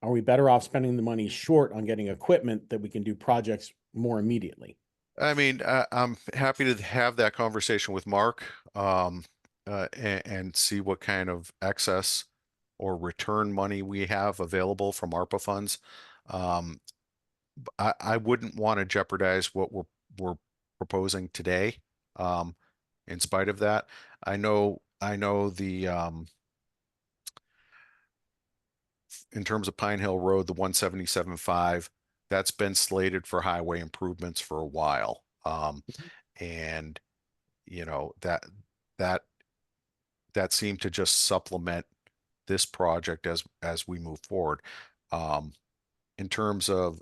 are we better off spending the money short on getting equipment that we can do projects more immediately? I mean, I'm happy to have that conversation with Mark, and see what kind of excess or return money we have available from ARPA funds. I wouldn't want to jeopardize what we're proposing today. In spite of that, I know the in terms of Pine Hill Road, the 177.5, that's been slated for highway improvements for a while. And you know, that seemed to just supplement this project as we move forward. In terms of,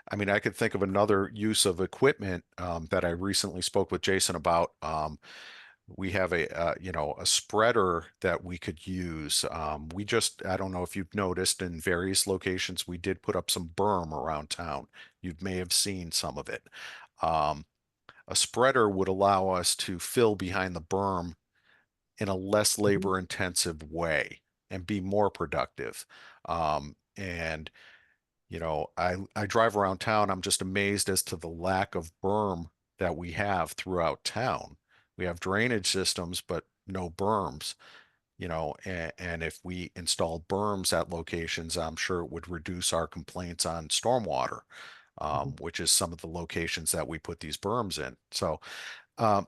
I mean, I could think of another use of equipment that I recently spoke with Jason about. We have a spreader that we could use. I don't know if you've noticed, in various locations we did put up some berm around town. You may have seen some of it. A spreader would allow us to fill behind the berm in a less labor intensive way and be more productive. And you know, I drive around town, I'm just amazed as to the lack of berm that we have throughout town. We have drainage systems, but no berms. and if we install berms at locations, I'm sure it would reduce our complaints on stormwater, which is some of the locations that we put these berms in. So, um,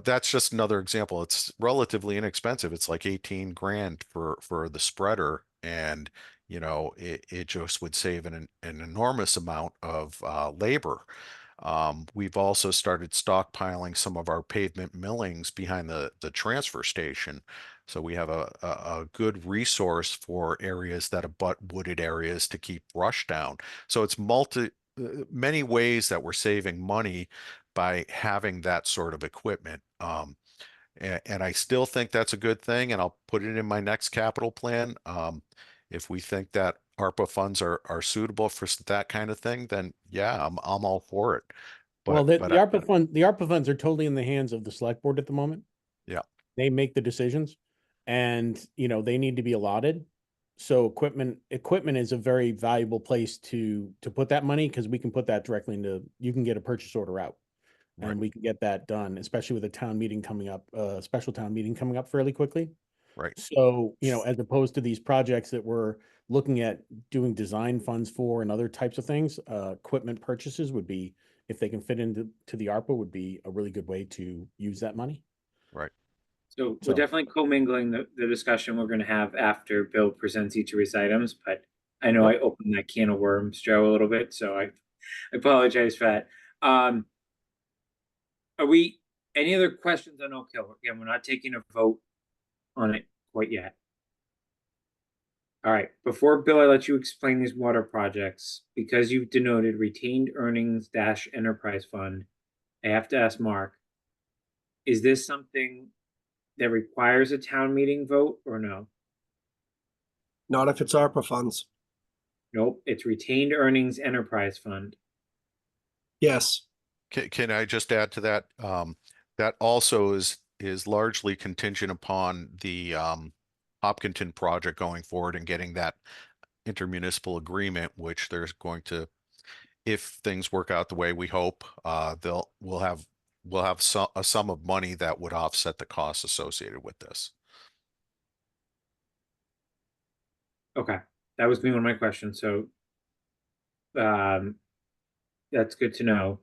that's just another example. It's relatively inexpensive. It's like 18 grand for the spreader, and it just would save an enormous amount of labor. We've also started stockpiling some of our pavement millings behind the transfer station. So we have a good resource for areas that abut wooded areas to keep brush down. So it's many ways that we're saving money by having that sort of equipment. And I still think that's a good thing, and I'll put it in my next capital plan. If we think that ARPA funds are suitable for that kind of thing, then yeah, I'm all for it. Well, But the ARPA funds are totally in the hands of the select board at the moment. yeah, They make the decisions, and they need to be allotted. So equipment is a very valuable place to put that money, because we can put that directly into, you can get a purchase order out. right, And we can get that done, especially with a town meeting coming up, special town meeting coming up fairly quickly. right. So, as opposed to these projects that we're looking at doing design funds for and other types of things, equipment purchases would be, if they can fit into the ARPA, would be a really good way to use that money. Right. So So- we're definitely commingling the discussion we're gonna have after Bill presents each of his items, but I know I opened that can of worms, Joe, a little bit, so I apologize for that. Are we, any other questions on Oak Hill? Again, we're not taking a vote on it quite yet. All right, before Bill, I let you explain these water projects, because you've denoted retained earnings dash enterprise fund, I have to ask Mark, is this something that requires a town meeting vote or no? Not if it's ARPA funds. Nope, it's retained earnings enterprise fund. Yes. Can I just add to that? That also is largely contingent upon the Hopkinton project going forward and getting that intermunicipal agreement, which there's going to, if things work out the way we hope, we'll have a sum of money that would offset the costs associated with this. Okay, that was one of my questions, so that's good to know.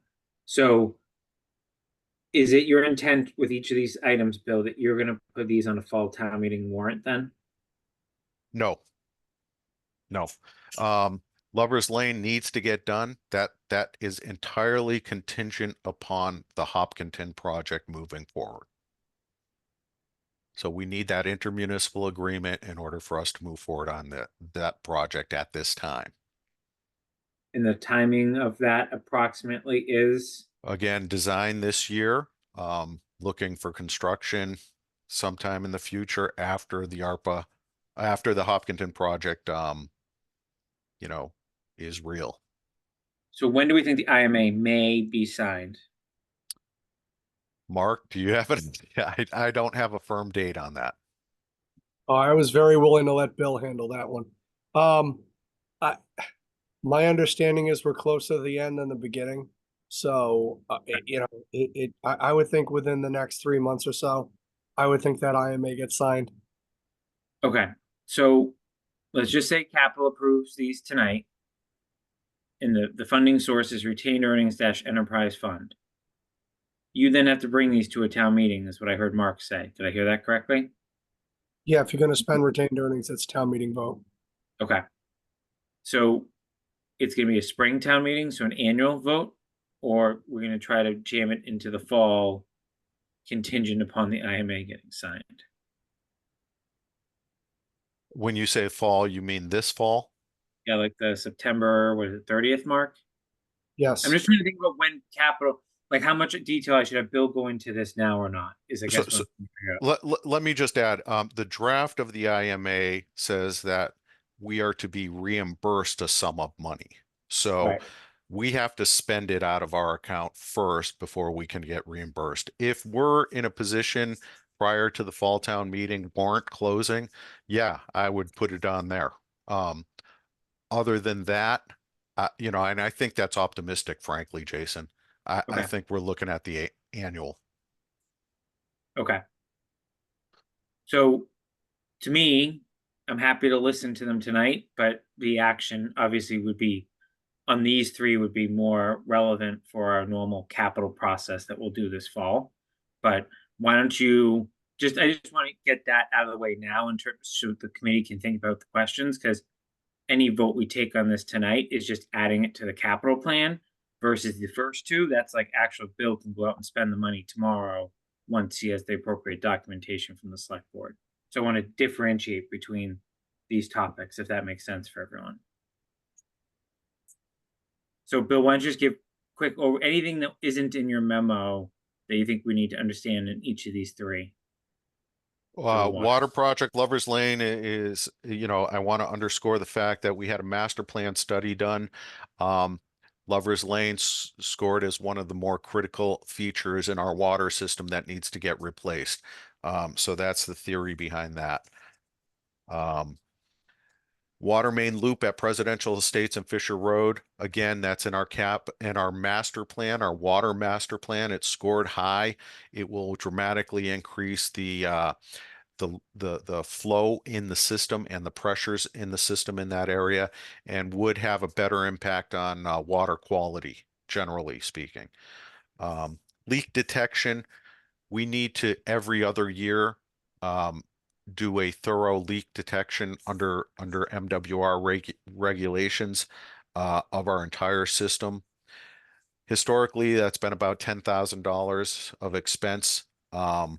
So is it your intent with each of these items, Bill, that you're gonna put these on a fall town meeting warrant then? No. Lover's Lane needs to get done. That is entirely contingent upon the Hopkinton project moving forward. So we need that intermunicipal agreement in order for us to move forward on that project at this time. And the timing of that approximately is? Again, design this year, looking for construction sometime in the future after the Hopkinton project, is real. So when do we think the IMA may be signed? Mark, do you have it? I don't have a firm date on that. I was very willing to let Bill handle that one. My understanding is we're closer to the end than the beginning. So, I would think within the next 3 months or so, I would think that IMA gets signed. Okay, so let's just say capital approves these tonight. And the funding source is retained earnings dash enterprise fund. You then have to bring these to a town meeting, is what I heard Mark say. Did I hear that correctly? Yeah, if you're gonna spend retained earnings, it's town meeting vote. Okay. So it's gonna be a spring town meeting, so an annual vote, or we're gonna try to jam it into the fall contingent upon the IMA getting signed. When you say fall, you mean this fall? Yeah, like the September, what is it, 30th mark? Yes. I'm just trying to think about when capital, like how much detail I should have Bill go into this now or not, is I guess what I'm trying to figure out. Let me just add, the draft of the IMA says that we are to be reimbursed a sum of money. So Right. we have to spend it out of our account first before we can get reimbursed. If we're in a position prior to the fall town meeting warrant closing, yeah, I would put it on there. Other than that, and I think that's optimistic, frankly, Jason. I Okay. think we're looking at the annual. Okay. So to me, I'm happy to listen to them tonight, but the action obviously would be on these three would be more relevant for our normal capital process that we'll do this fall. But why don't you I just want to get that out of the way now in terms so the committee can think about the questions, because any vote we take on this tonight is just adding it to the capital plan versus the first two. That's like actual Bill can go out and spend the money tomorrow once he has the appropriate documentation from the select board. So I want to differentiate between these topics, if that makes sense for everyone. So Bill, why don't you just give quick or anything that isn't in your memo that you think we need to understand in each of these three? Water project Lover's Lane is, I want to underscore the fact that we had a master plan study done. Lover's Lane scored as one of the more critical features in our water system that needs to get replaced. So that's the theory behind that. Water main loop at Presidential Estates and Fisher Road. Again, that's in our master plan, our water master plan. It's scored high. It will dramatically increase the flow in the system and the pressures in the system in that area, and would have a better impact on water quality, generally speaking. Leak detection, we need to every other year do a thorough leak detection under MWR regulations of our entire system. Historically, that's been about $10,000 of expense. I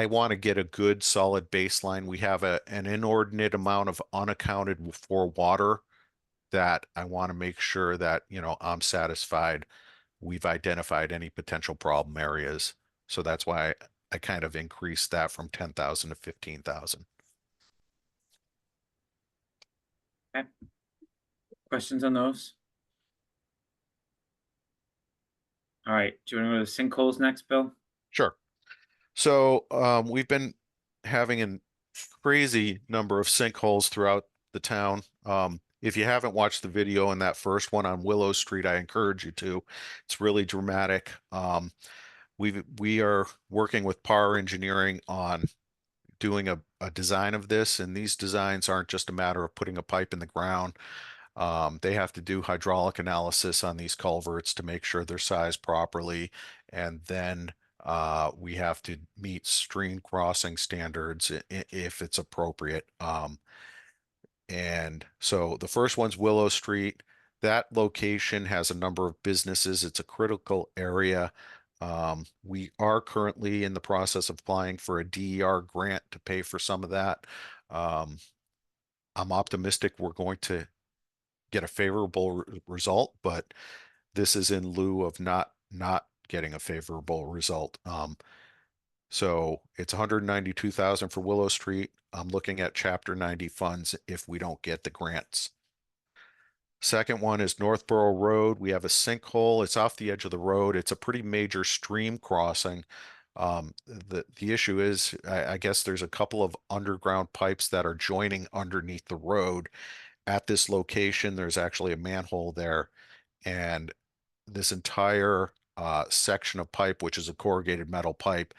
want to get a good solid baseline. We have an inordinate amount of unaccounted for water that I want to make sure that, I'm satisfied we've identified any potential problem areas. So that's why I kind of increased that from 10,000 to 15,000. Okay. Questions on those? All right. Do you want to go to sinkholes next, Bill? Sure. So we've been having a crazy number of sinkholes throughout the town. If you haven't watched the video in that first one on Willow Street, I encourage you to. It's really dramatic. We are working with Power Engineering on doing a design of this, and these designs aren't just a matter of putting a pipe in the ground. They have to do hydraulic analysis on these culverts to make sure they're sized properly, and then we have to meet stream crossing standards if it's appropriate. And so the first one's Willow Street. That location has a number of businesses. It's a critical area. We are currently in the process of applying for a DER grant to pay for some of that. I'm optimistic we're going to get a favorable result, but this is in lieu of not getting a favorable result. So it's 192,000 for Willow Street. I'm looking at Chapter 90 funds if we don't get the grants. Second one is Northborough Road. We have a sinkhole. It's off the edge of the road. It's a pretty major stream crossing. The issue is, I guess there's a couple of underground pipes that are joining underneath the road. At this location, there's actually a manhole there, and this entire section of pipe, which is a corrugated metal pipe,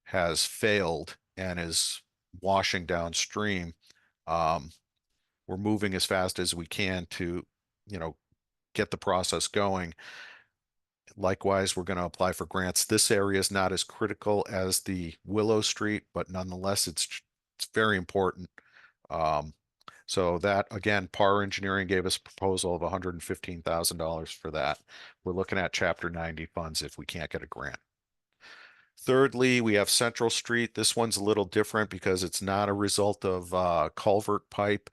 has failed and is washing downstream. We're moving as fast as we can to, get the process going. Likewise, we're going to apply for grants. This area is not as critical as the Willow Street, but nonetheless, it's very important. So that, again, Power Engineering gave us a proposal of $115,000 for that. We're looking at Chapter 90 funds if we can't get a grant. Thirdly, we have Central Street. This one's a little different because it's not a result of culvert pipe.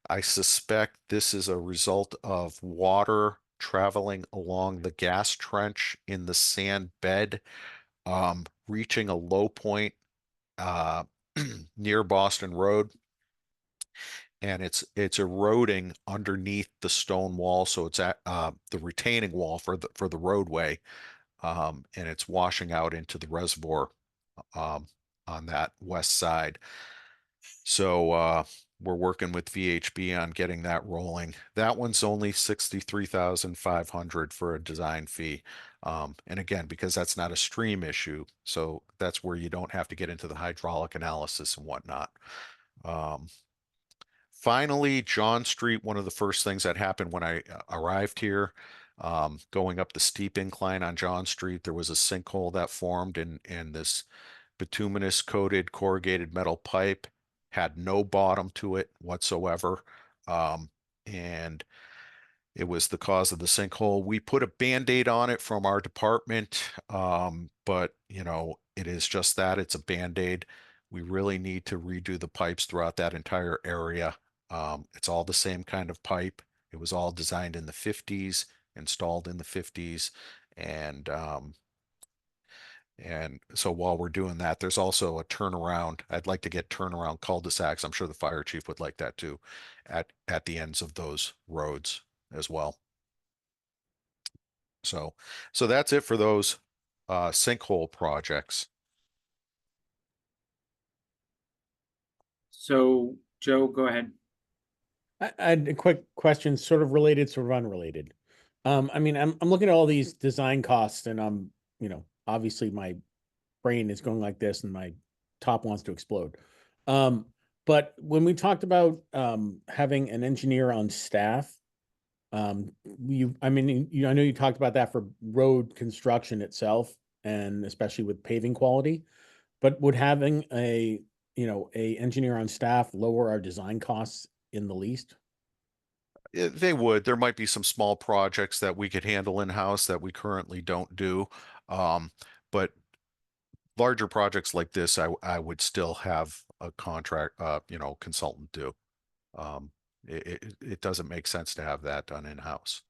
I suspect this is a result of water traveling along the gas trench in the sand bed, reaching a low point near Boston Road, and it's eroding underneath the stone wall. So it's at the retaining wall for the roadway, and it's washing out into the reservoir on that west side. So we're working with VHB on getting that rolling. That one's only 63,500 for a design fee. And again, because that's not a stream issue, so that's where you don't have to get into the hydraulic analysis and whatnot. Finally, John Street, one of the first things that happened when I arrived here, going up the steep incline on John Street, there was a sinkhole that formed in this bituminous coated corrugated metal pipe, had no bottom to it whatsoever. And it was the cause of the sinkhole. We put a Band-Aid on it from our department, but you know, it is just that, it's a Band-Aid. We really need to redo the pipes throughout that entire area. It's all the same kind of pipe. It was all designed in the 50s, installed in the 50s, and so while we're doing that, there's also a turnaround. I'd like to get turnaround cul-de-sacs. I'm sure the fire chief would like that too, at the ends of those roads as well. So that's it for those sinkhole projects. So Joe, go ahead. I had a quick question, sort of related, sort of unrelated. I mean, I'm looking at all these design costs, and I'm, you know, obviously my brain is going like this, and my top wants to explode. But when we talked about having an engineer on staff, I mean, I know you talked about that for road construction itself, and especially with paving quality. But would having a engineer on staff lower our design costs in the least? They would. There might be some small projects that we could handle in-house that we currently don't do. But larger projects like this, I would still have a contract, consultant do. It doesn't make sense to have that done in-house.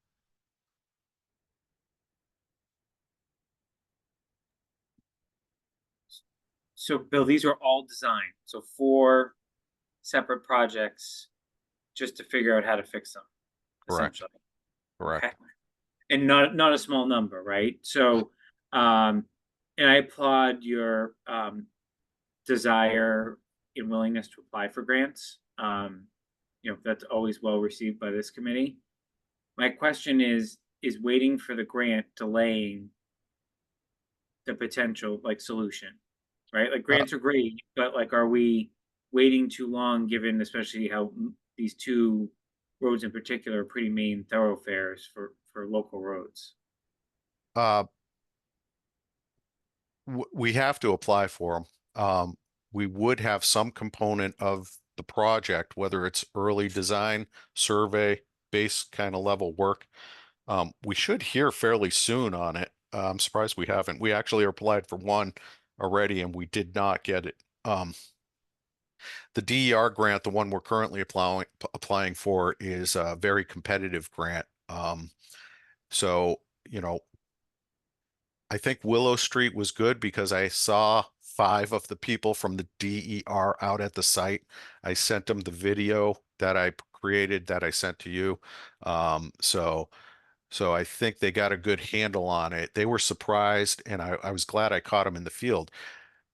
So Bill, these are all designed. So 4 separate projects just to figure out how to fix them, Correct. essentially. Correct. Okay. And not a small number, right? So, and I applaud your desire and willingness to apply for grants. That's always well received by this committee. My question is waiting for the grant delaying the potential solution, right? Like grants are great, but like, are we waiting too long given especially how these 2 roads in particular are pretty main thoroughfares for local roads? We have to apply for them. We would have some component of the project, whether it's early design, survey, base kind of level work. We should hear fairly soon on it. I'm surprised we haven't. We actually applied for one already and we did not get it. The DER grant, the one we're currently applying for, is a very competitive grant. So, I think Willow Street was good because I saw 5 of the people from the DER out at the site. I sent them the video that I created that I sent to you. So I think they got a good handle on it. They were surprised, and I was glad I caught them in the field.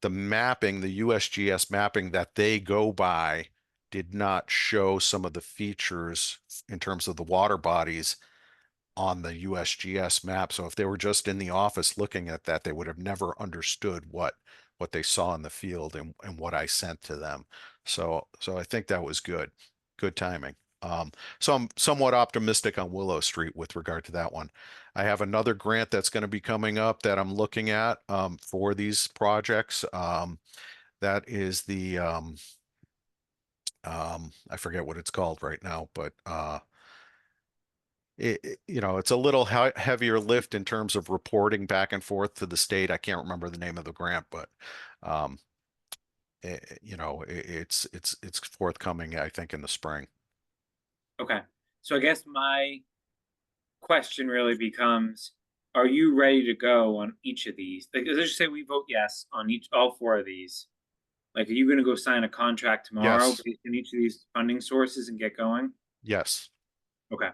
The mapping, the USGS mapping that they go by, did not show some of the features in terms of the water bodies on the USGS map. So if they were just in the office looking at that, they would have never understood what they saw in the field and what I sent to them. So I think that was good timing. So I'm somewhat optimistic on Willow Street with regard to that one. I have another grant that's going to be coming up that I'm looking at for these projects. That is the I forget what it's called right now, but it's a little heavier lift in terms of reporting back and forth to the state. I can't remember the name of the grant, but it's forthcoming, I think, in the spring. Okay. So I guess my question really becomes, are you ready to go on each of these? Like, let's just say we vote yes on all 4 of these. Like, are you going to go sign a contract tomorrow Yes. based on each of these funding sources and get going? Yes. Okay.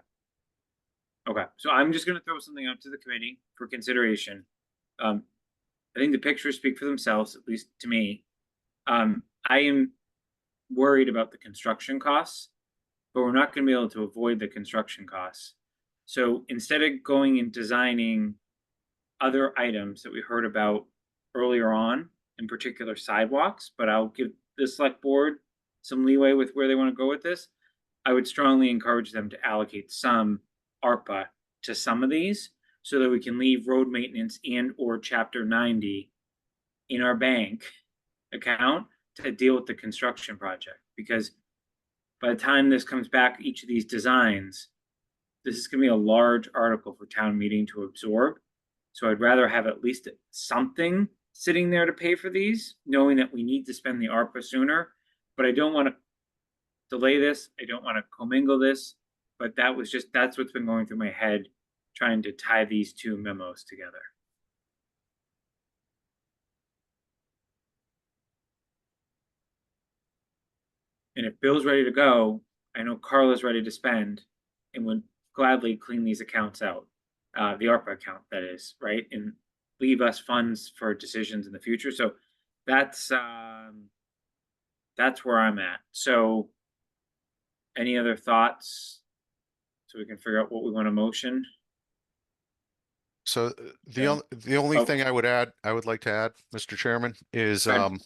Okay. So I'm just going to throw something out to the committee for consideration. I think the pictures speak for themselves, at least to me. I am worried about the construction costs, but we're not going to be able to avoid the construction costs. So instead of going and designing other items that we heard about earlier on, in particular sidewalks, but I'll give the select board some leeway with where they want to go with this. I would strongly encourage them to allocate some ARPA to some of these so that we can leave road maintenance and or chapter 90 in our bank account to deal with the construction project. Because by the time this comes back, each of these designs, this is going to be a large article for town meeting to absorb. So I'd rather have at least something sitting there to pay for these, knowing that we need to spend the ARPA sooner. But I don't want to delay this. I don't want to commingle this. But that's what's been going through my head, trying to tie these two memos together. And if Bill's ready to go, I know Carla's ready to spend and would gladly clean these accounts out. The ARPA account, that is, right? And leave us funds for decisions in the future. So that's where I'm at. So any other thoughts so we can figure out what we want to motion? So Yeah. the only Oh. thing I would like to add, Mr. Chairman, is, Fred.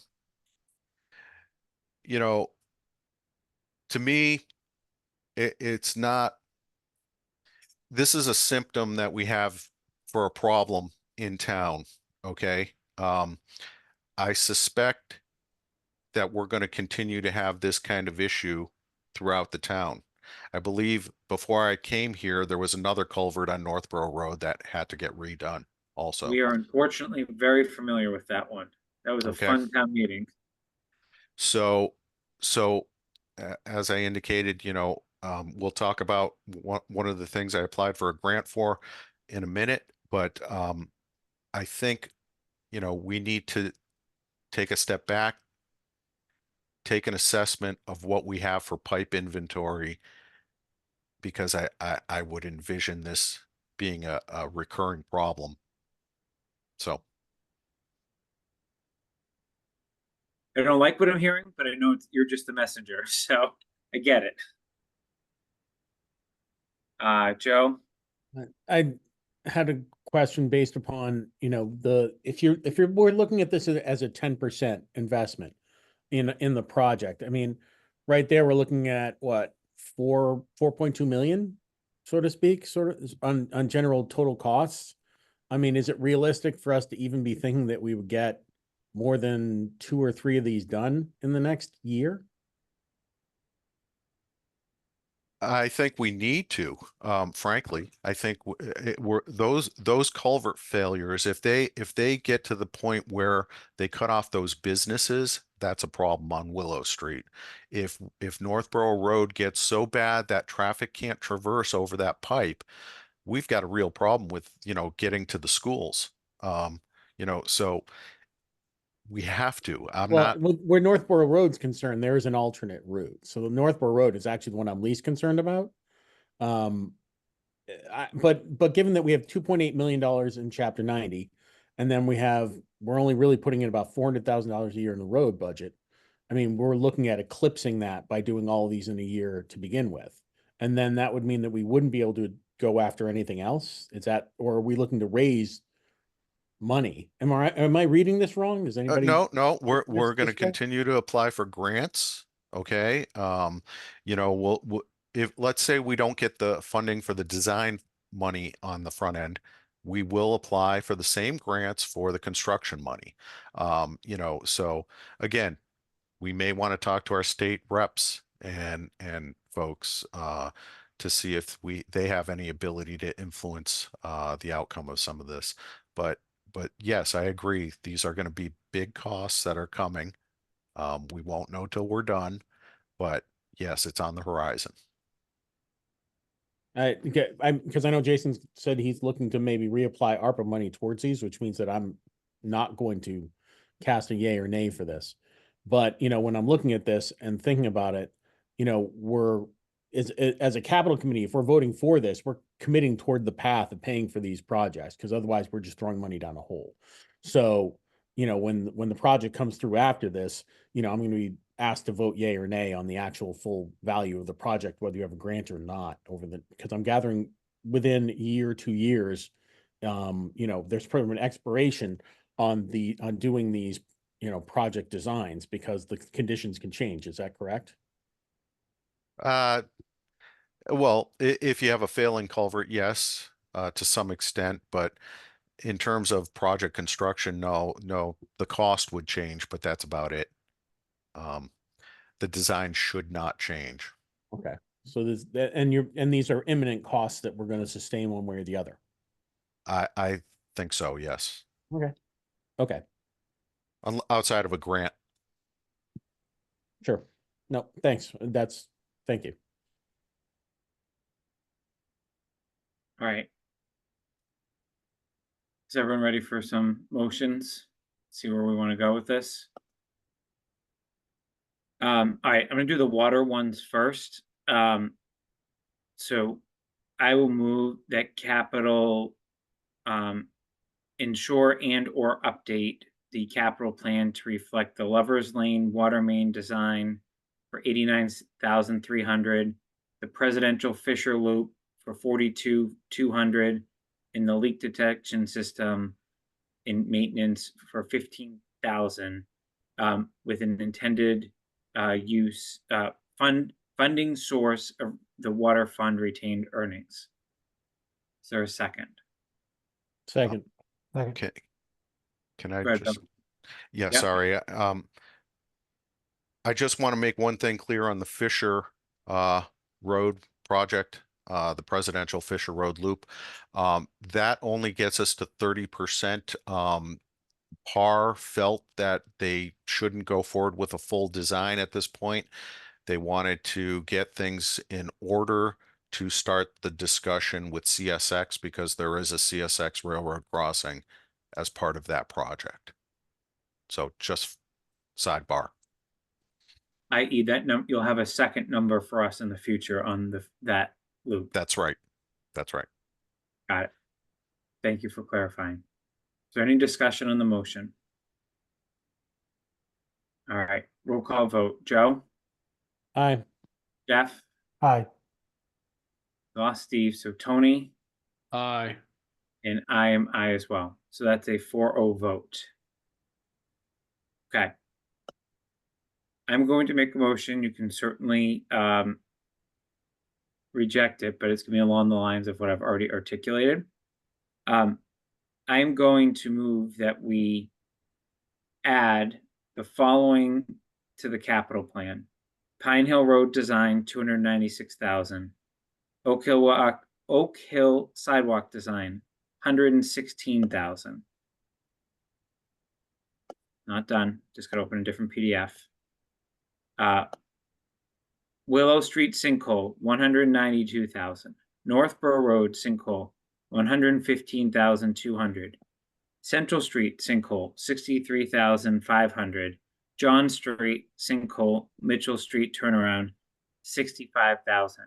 you know, to me, it's not, this is a symptom that we have for a problem in town, okay? I suspect that we're going to continue to have this kind of issue throughout the town. I believe before I came here, there was another culvert on Northborough Road that had to get redone also. We are unfortunately very familiar with that one. That was a Okay. fun town meeting. So as I indicated, we'll talk about one of the things I applied for a grant for in a minute, but I think, we need to take a step back, take an assessment of what we have for pipe inventory, because I would envision this being a recurring problem. So. I don't like what I'm hearing, but I know you're just the messenger, so I get it. Joe? I had a question based upon, if we're looking at this as a 10% investment in the project. I mean, right there, we're looking at what, 4.2 million, so to speak, sort of on general total costs. I mean, is it realistic for us to even be thinking that we would get more than 2 or 3 of these done in the next year? I think we need to, frankly. I think we're those culvert failures, if they get to the point where they cut off those businesses, that's a problem on Willow Street. If Northborough Road gets so bad that traffic can't traverse over that pipe, we've got a real problem with, getting to the schools. So we have to. Where Northborough Road's concerned, there is an alternate route. So the Northborough Road is actually the one I'm least concerned about. But given that we have $2.8 million in Chapter 90, and then we're only really putting in about $400,000 a year in the road budget. I mean, we're looking at eclipsing that by doing all of these in a year to begin with. And then that would mean that we wouldn't be able to go after anything else. Or are we looking to raise money? Am I reading this wrong? Does anybody? No, we're going to this way? continue to apply for grants. Okay. If let's say we don't get the funding for the design money on the front end, we will apply for the same grants for the construction money. So again, we may want to talk to our state reps and folks to see if they have any ability to influence the outcome of some of this. But yes, I agree. These are going to be big costs that are coming. We won't know till we're done, but yes, it's on the horizon. Because I know Jason said he's looking to maybe reapply ARPA money towards these, which means that I'm not going to cast a yay or nay for this. But, when I'm looking at this and thinking about it, as a capital committee, if we're voting for this, we're committing toward the path of paying for these projects, because otherwise we're just throwing money down a hole. So, when the project comes through after this, I'm going to be asked to vote yay or nay on the actual full value of the project, whether you have a grant or not because I'm gathering within a year, 2 years, there's probably an expiration on doing these, project designs because the conditions can change. Is that correct? Well, if you have a failing culvert, yes, to some extent, but in terms of project construction, no, the cost would change, but that's about it. The design should not change. Okay. So and these are imminent costs that we're going to sustain one way or the other. I think so, yes. Okay. Okay. Outside of a grant. Sure. No, thanks. Thank you. All right. Is everyone ready for some motions? See where we want to go with this? All right, I'm gonna do the water ones first. So I will move that capital ensure and or update the capital plan to reflect the Lovers Lane water main design for 89,300, the presidential Fisher Loop for 42,200, and the leak detection system in maintenance for 15,000, with an intended use funding source of the water fund retained earnings. Is there a second? Second. Can I Go ahead, just, Bill. yeah, Yep. sorry. I just want to make one thing clear on the Fisher Road project, the presidential Fisher Road loop. That only gets us to 30%. PAR felt that they shouldn't go forward with a full design at this point. They wanted to get things in order to start the discussion with CSX because there is a CSX railroad crossing as part of that project. So just sidebar. I.e. that you'll have a second number for us in the future on that loop. That's right. That's right. Got it. Thank you for clarifying. Is there any discussion on the motion? All right, roll call vote. Joe? Aye. Jeff? Aye. Lost Steve. So Tony? Aye. And I am aye as well. So that's a 4-0 vote. Okay. I'm going to make a motion. You can certainly reject it, but it's going to be along the lines of what I've already articulated. I'm going to move that we add the following to the capital plan. Pine Hill Road design, 296,000. Oak Hill sidewalk design, 116,000. Not done. Just got to open a different PDF. Willow Street sinkhole, 192,000. Northborough Road sinkhole, 115,200. Central Street sinkhole, 63,500. John Street sinkhole, Mitchell Street turnaround, 65,000.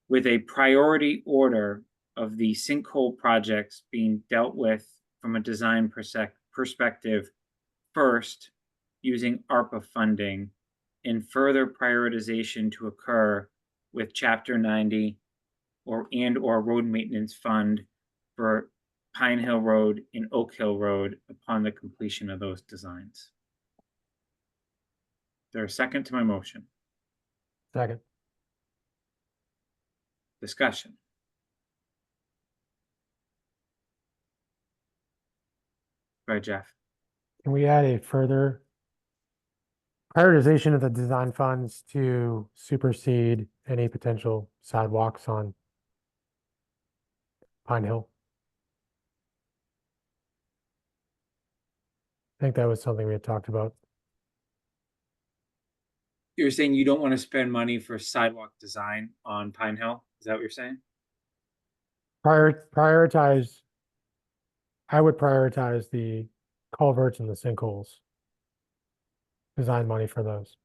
With a priority order of the sinkhole projects being dealt with from a design perspective first, using ARPA funding, and further prioritization to occur with Chapter 90 or road maintenance fund for Pine Hill Road and Oak Hill Road upon the completion of those designs. Is there a second to my motion? Second. Discussion. Go ahead, Jeff. Can we add a further prioritization of the design funds to supersede any potential sidewalks on Pine Hill? I think that was something we had talked about. You're saying you don't want to spend money for sidewalk design on Pine Hill? Is that what you're saying? Prioritize. I would prioritize the culverts and the sinkholes. Design money for those.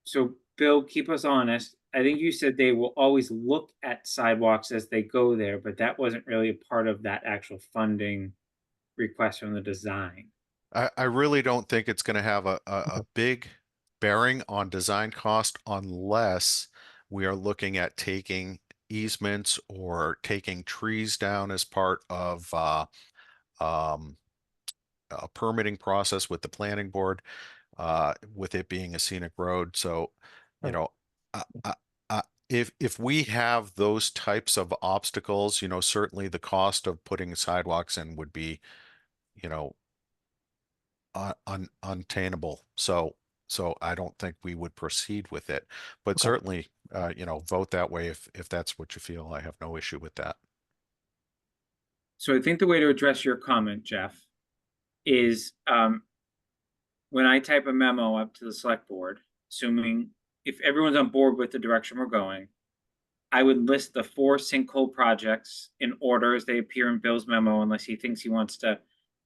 So, Bill, keep us honest. I think you said they will always look at sidewalks as they go there, but that wasn't really a part of that actual funding request from the design. I really don't think it's going to have a big bearing on design cost unless we are looking at taking easements or taking trees down as part of um, a permitting process with the planning board, with it being a scenic road. So, you Right. know, if we have those types of obstacles, certainly the cost of putting sidewalks in would be, you know, untainable. So I don't think we would proceed with it, but Okay. certainly, vote that way if that's what you feel. I have no issue with that. So I think the way to address your comment, Jeff, is when I type a memo up to the select board, assuming if everyone's on board with the direction we're going, I would list the 4 sinkhole projects in order as they appear in Bill's memo, unless he thinks he wants to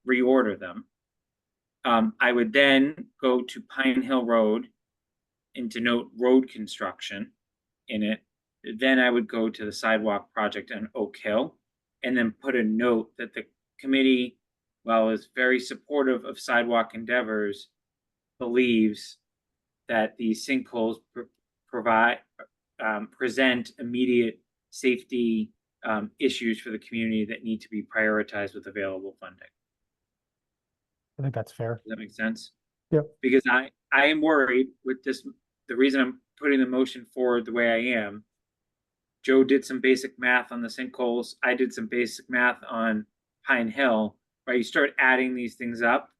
reorder them. I would then go to Pine Hill Road and denote road construction in it. Then I would go to the sidewalk project on Oak Hill and then put a note that the committee, while is very supportive of sidewalk endeavors, believes that these sinkholes present immediate safety issues for the community that need to be prioritized with available funding. I think that's fair. Does that make sense? Yep. Because I am worried with this. The reason I'm putting the motion forward the way I am, Joe did some basic math on the sinkholes. I did some basic math on Pine Hill. Right, you start adding these things up,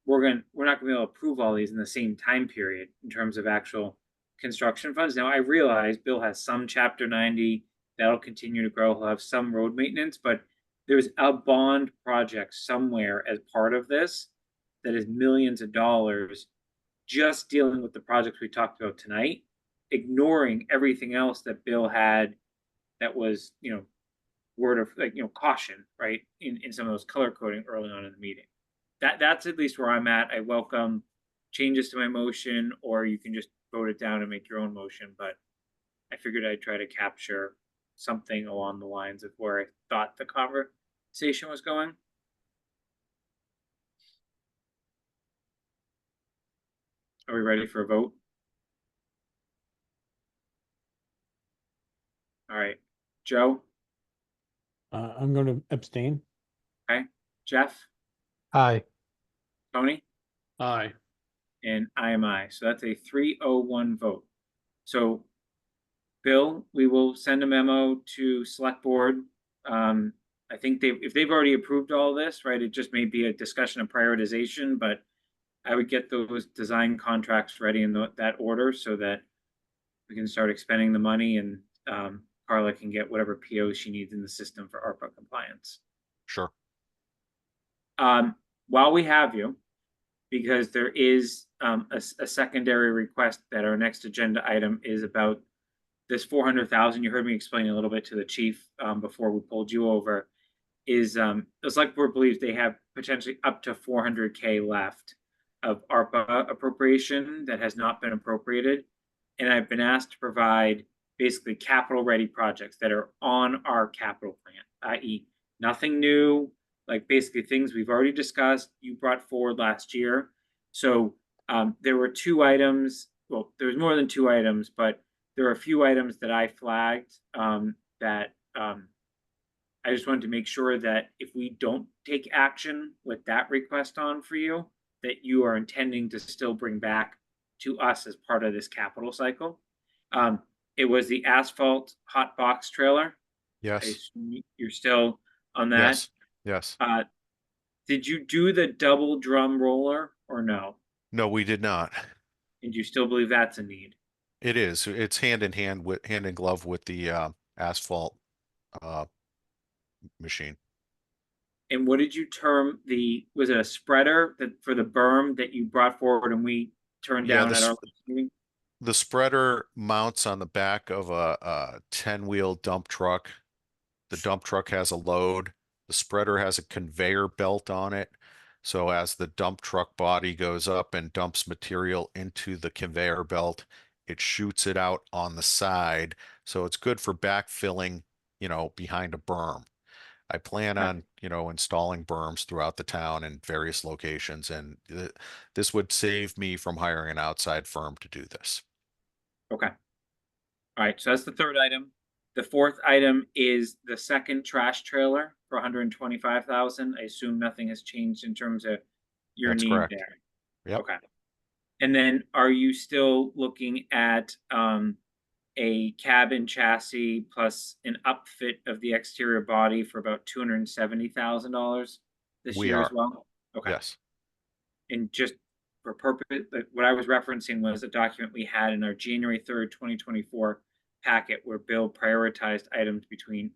we're not gonna be able to approve all these in the same time period in terms of actual construction funds. Now I realize Bill has some Chapter 90 that'll continue to grow. He'll have some road maintenance, but there's a bond project somewhere as part of this that is millions of dollars just dealing with the projects we talked about tonight, ignoring everything else that Bill had that was, word of caution, right? In some of those color coding early on in the meeting. That's at least where I'm at. I welcome changes to my motion, or you can just vote it down and make your own motion. But I figured I'd try to capture something along the lines of where I thought the conversation was going. Are we ready for a vote? All right, Joe. I'm going to abstain. Okay, Jeff, Aye. Tony, Aye. and I am I. So that's a 301 vote. So, Bill, we will send a memo to select board. I think if they've already approved all this, right, it just may be a discussion of prioritization, but I would get those design contracts ready in that order so that we can start expending the money, and Carla can get whatever POs she needs in the system for ARPA compliance. Sure. While we have you, because there is a secondary request that our next agenda item is about this 400,000. You heard me explain a little bit to the chief before we pulled you over. Is the select board believes they have potentially up to 400K left of ARPA appropriation that has not been appropriated, and I've been asked to provide basically capital ready projects that are on our capital plan, i.e., nothing new, like basically things we've already discussed, you brought forward last year. So there were 2 items. Well, there's more than 2 items, but there are a few items that I flagged that I just wanted to make sure that if we don't take action with that request on for you, that you are intending to still bring back to us as part of this capital cycle. It was the asphalt hot box trailer. Yes. You're still on that. Yes. Yes. Did you do the double drum roller or no? No, we did not. And you still believe that's a need? It is. It's hand in glove with the asphalt machine. And what did you term was it a spreader that for the berm that you brought forward and we turned Yeah, down at our meeting? the spreader mounts on the back of a 10-wheel dump truck. The dump truck has a load. The spreader has a conveyor belt on it. So as the dump truck body goes up and dumps material into the conveyor belt, it shoots it out on the side. So it's good for backfilling, behind a berm. I plan Okay. on, installing berms throughout the town in various locations, and this would save me from hiring an outside firm to do this. Okay. All right, so that's the third item. The fourth item is the second trash trailer for 125,000. I assume nothing has changed in terms of your That's need correct. there. Yep. Okay. And then are you still looking at a cabin chassis plus an upfit of the exterior body for about $270,000 this We year as are. well? Okay. Yes. And just for purpose, like what I was referencing was a document we had in our January 3rd, 2024 packet where Bill prioritized items between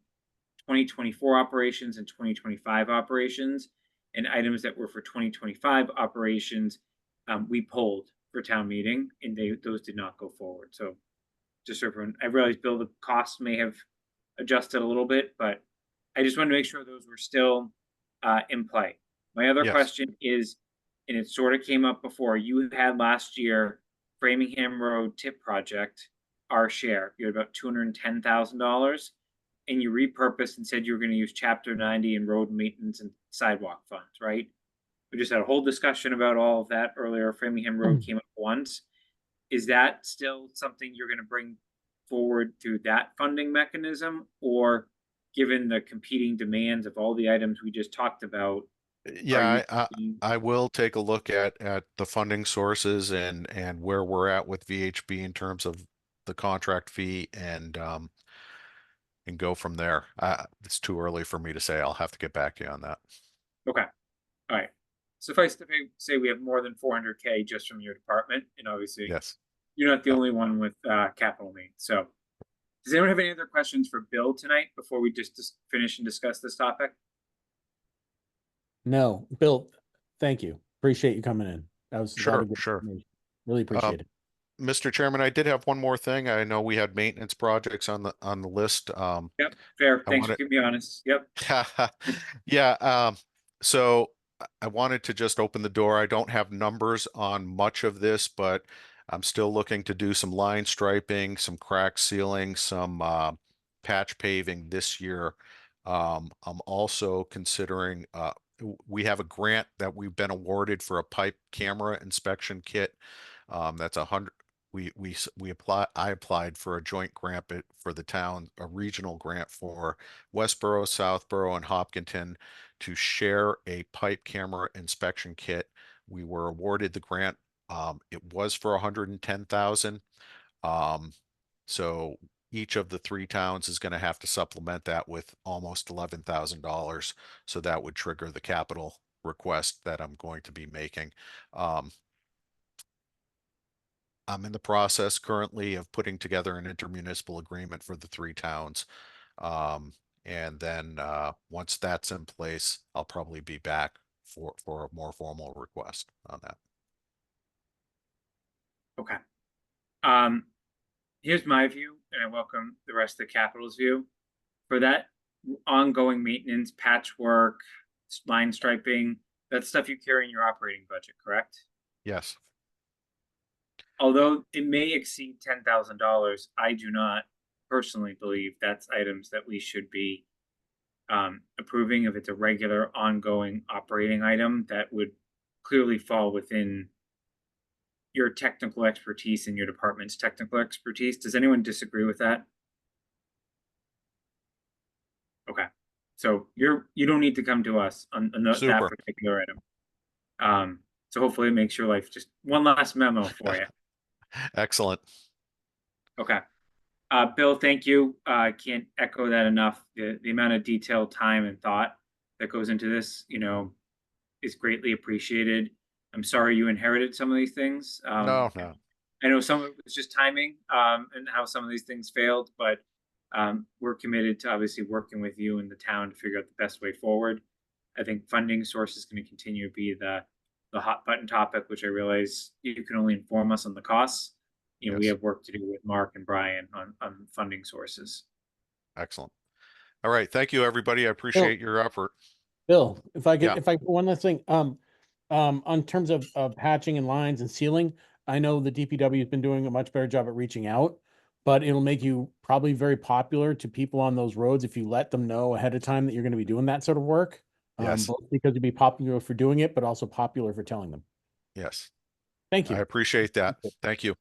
2024 operations and 2025 operations, and items that were for 2025 operations, we pulled for town meeting, and those did not go forward. So just so everyone, I realize, Bill, the costs may have adjusted a little bit, but I just wanted to make sure those were still in play. My other Yes. question is, and it sort of came up before, you had last year Framingham Road tip project, our share, you had about $210,000, and you repurposed and said you were going to use Chapter 90 and road maintenance and sidewalk funds, right? We just had a whole discussion about all of that earlier. Framingham Road came up once. Is that still something you're going to bring forward through that funding mechanism, or given the competing demands of all the items we just talked about? Yeah, you- I will take a look at the funding sources and where we're at with VHB in terms of the contract fee and go from there. It's too early for me to say. I'll have to get back to you on that. Okay. All right. Suffice to say we have more than 400K just from your department, and obviously Yes. you're not the Yeah. only one with capital needs. So does anyone have any other questions for Bill tonight before we just finish and discuss this topic? No, Bill, thank you. Appreciate you coming in. That was a lot Sure, of good sure. information. Really appreciate it. Mr. Chairman, I did have one more thing. I know we had maintenance projects on the list. Yep, fair. I Thanks for wanted- keeping me honest. Yep. Yeah, so I wanted to just open the door. I don't have numbers on much of this, but I'm still looking to do some line striping, some crack sealing, some patch paving this year. I'm also considering, we have a grant that we've been awarded for a pipe camera inspection kit. That's I applied for a joint grant for the town, a regional grant for Westboro, Southboro, and Hopkinton to share a pipe camera inspection kit. We were awarded the grant. It was for 110,000. So each of the three towns is going to have to supplement that with almost $11,000. So that would trigger the capital request that I'm going to be making. I'm in the process currently of putting together an intermunicipal agreement for the three towns. And then once that's in place, I'll probably be back for a more formal request on that. Okay. Here's my view, and I welcome the rest of the Capitol's view. For that ongoing maintenance, patchwork, line striping, that's stuff you carry in your operating budget, correct? Yes. Although it may exceed $10,000, I do not personally believe that's items that we should be approving. If it's a regular ongoing operating item, that would clearly fall within your technical expertise and your department's technical expertise. Does anyone disagree with that? Okay, so you don't need to come to us on that Super. particular item. So hopefully it makes your life just one last memo for you. Excellent. Okay. Bill, thank you. I can't echo that enough. The amount of detail, time, and thought that goes into this, is greatly appreciated. I'm sorry you inherited some of these things. No. I know some of it was just timing, and how some of these things failed, but we're committed to obviously working with you and the town to figure out the best way forward. I think funding source is going to continue to be the hot button topic, which I realize you can only inform us on the costs. We Yes. have work to do with Mark and Brian on funding sources. Excellent. All right. Thank you, everybody. I appreciate your effort. Bill, if I could, Yeah. one last thing, on terms of patching and lines and sealing, I know the DPW has been doing a much better job at reaching out, but it'll make you probably very popular to people on those roads if you let them know ahead of time that you're going to be doing that sort of work. Yes. Both because you'd be popular for doing it, but also popular for telling them. Yes. Thank I you. appreciate that. Thank you.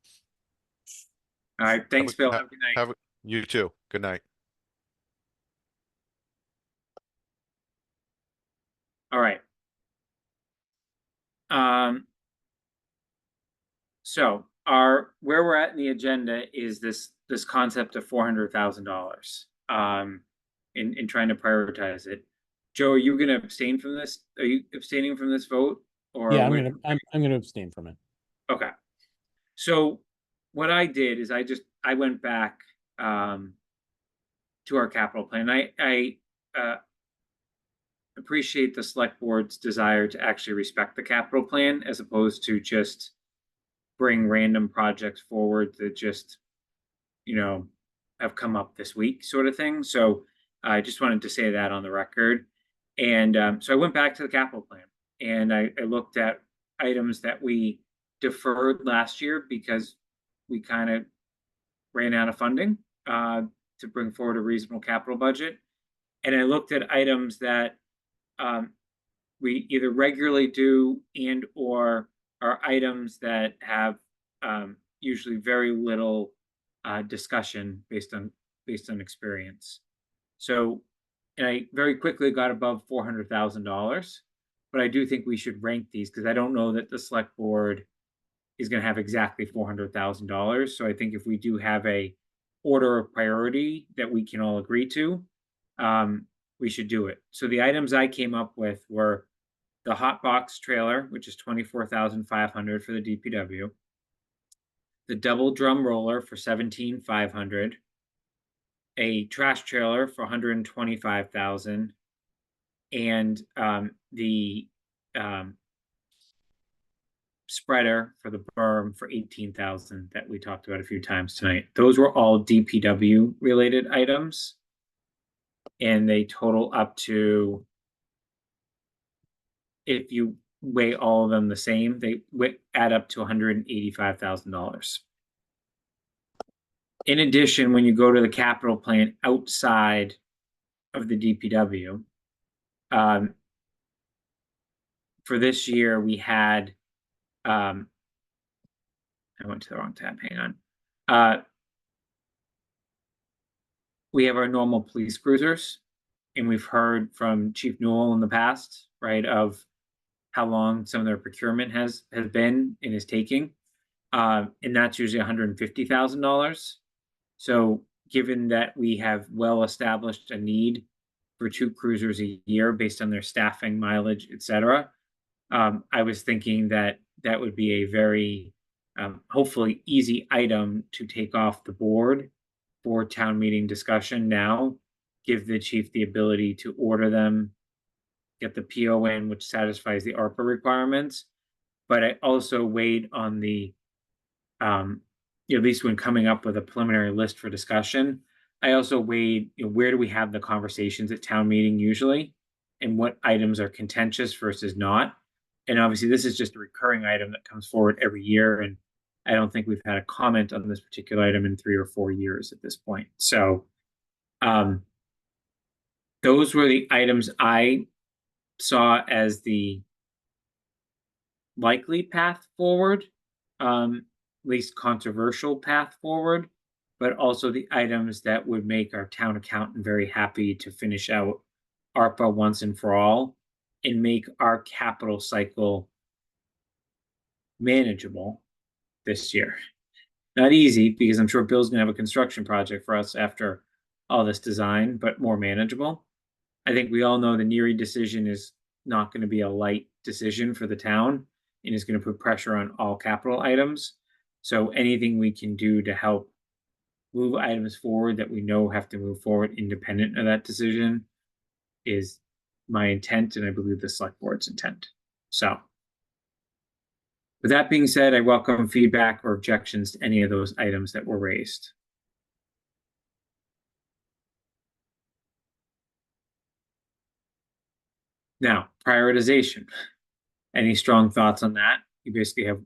All right, thanks, Bill. Have a good night. You too. Good night. All right. So where we're at in the agenda is this concept of $400,000. In trying to prioritize it. Joe, are you going to abstain from this? Are you abstaining from this vote? Or Yeah, I'm gonna abstain from it. Okay. So what I did is I went back to our capital plan. I appreciate the select board's desire to actually respect the capital plan as opposed to just bring random projects forward that just, have come up this week sort of thing. So I just wanted to say that on the record. And so I went back to the capital plan and I looked at items that we deferred last year because we kind of ran out of funding to bring forward a reasonable capital budget. And I looked at items that we either regularly do and or are items that have usually very little discussion based on experience. So, and I very quickly got above $400,000, but I do think we should rank these because I don't know that the select board is going to have exactly $400,000. So I think if we do have a order of priority that we can all agree to, we should do it. So the items I came up with were the hot box trailer, which is $24,500 for the DPW, the double drum roller for $17,500, a trash trailer for $125,000, and the spreader for the berm for $18,000 that we talked about a few times tonight. Those were all DPW related items, and they total up to, if you weigh all of them the same, they add up to $185,000. In addition, when you go to the capital plan outside of the DPW, for this year we had, I went to the wrong tab, hang on. We have our normal police cruisers, and we've heard from Chief Newell in the past, right, of how long some of their procurement has been and is taking. And that's usually $150,000. So given that we have well established a need for 2 cruisers a year based on their staffing, mileage, etc., I was thinking that that would be a very hopefully easy item to take off the board for town meeting discussion now, give the chief the ability to order them, get the PO in, which satisfies the ARPA requirements. But I also weighed on the, at least when coming up with a preliminary list for discussion, I also weighed, where do we have the conversations at town meeting usually, and what items are contentious versus not. And obviously this is just a recurring item that comes forward every year, and I don't think we've had a comment on this particular item in 3 or 4 years at this point. So those were the items I saw as the likely path forward, least controversial path forward, but also the items that would make our town accountant very happy to finish out ARPA once and for all and make our capital cycle manageable this year. Not easy, because I'm sure Bill's gonna have a construction project for us after all this design, but more manageable. I think we all know the Neary decision is not going to be a light decision for the town and is going to put pressure on all capital items. So anything we can do to help move items forward that we know have to move forward independent of that decision is my intent, and I believe the select board's intent. So with that being said, I welcome feedback or objections to any of those items that were raised. Now, prioritization. Any strong thoughts on that? You basically have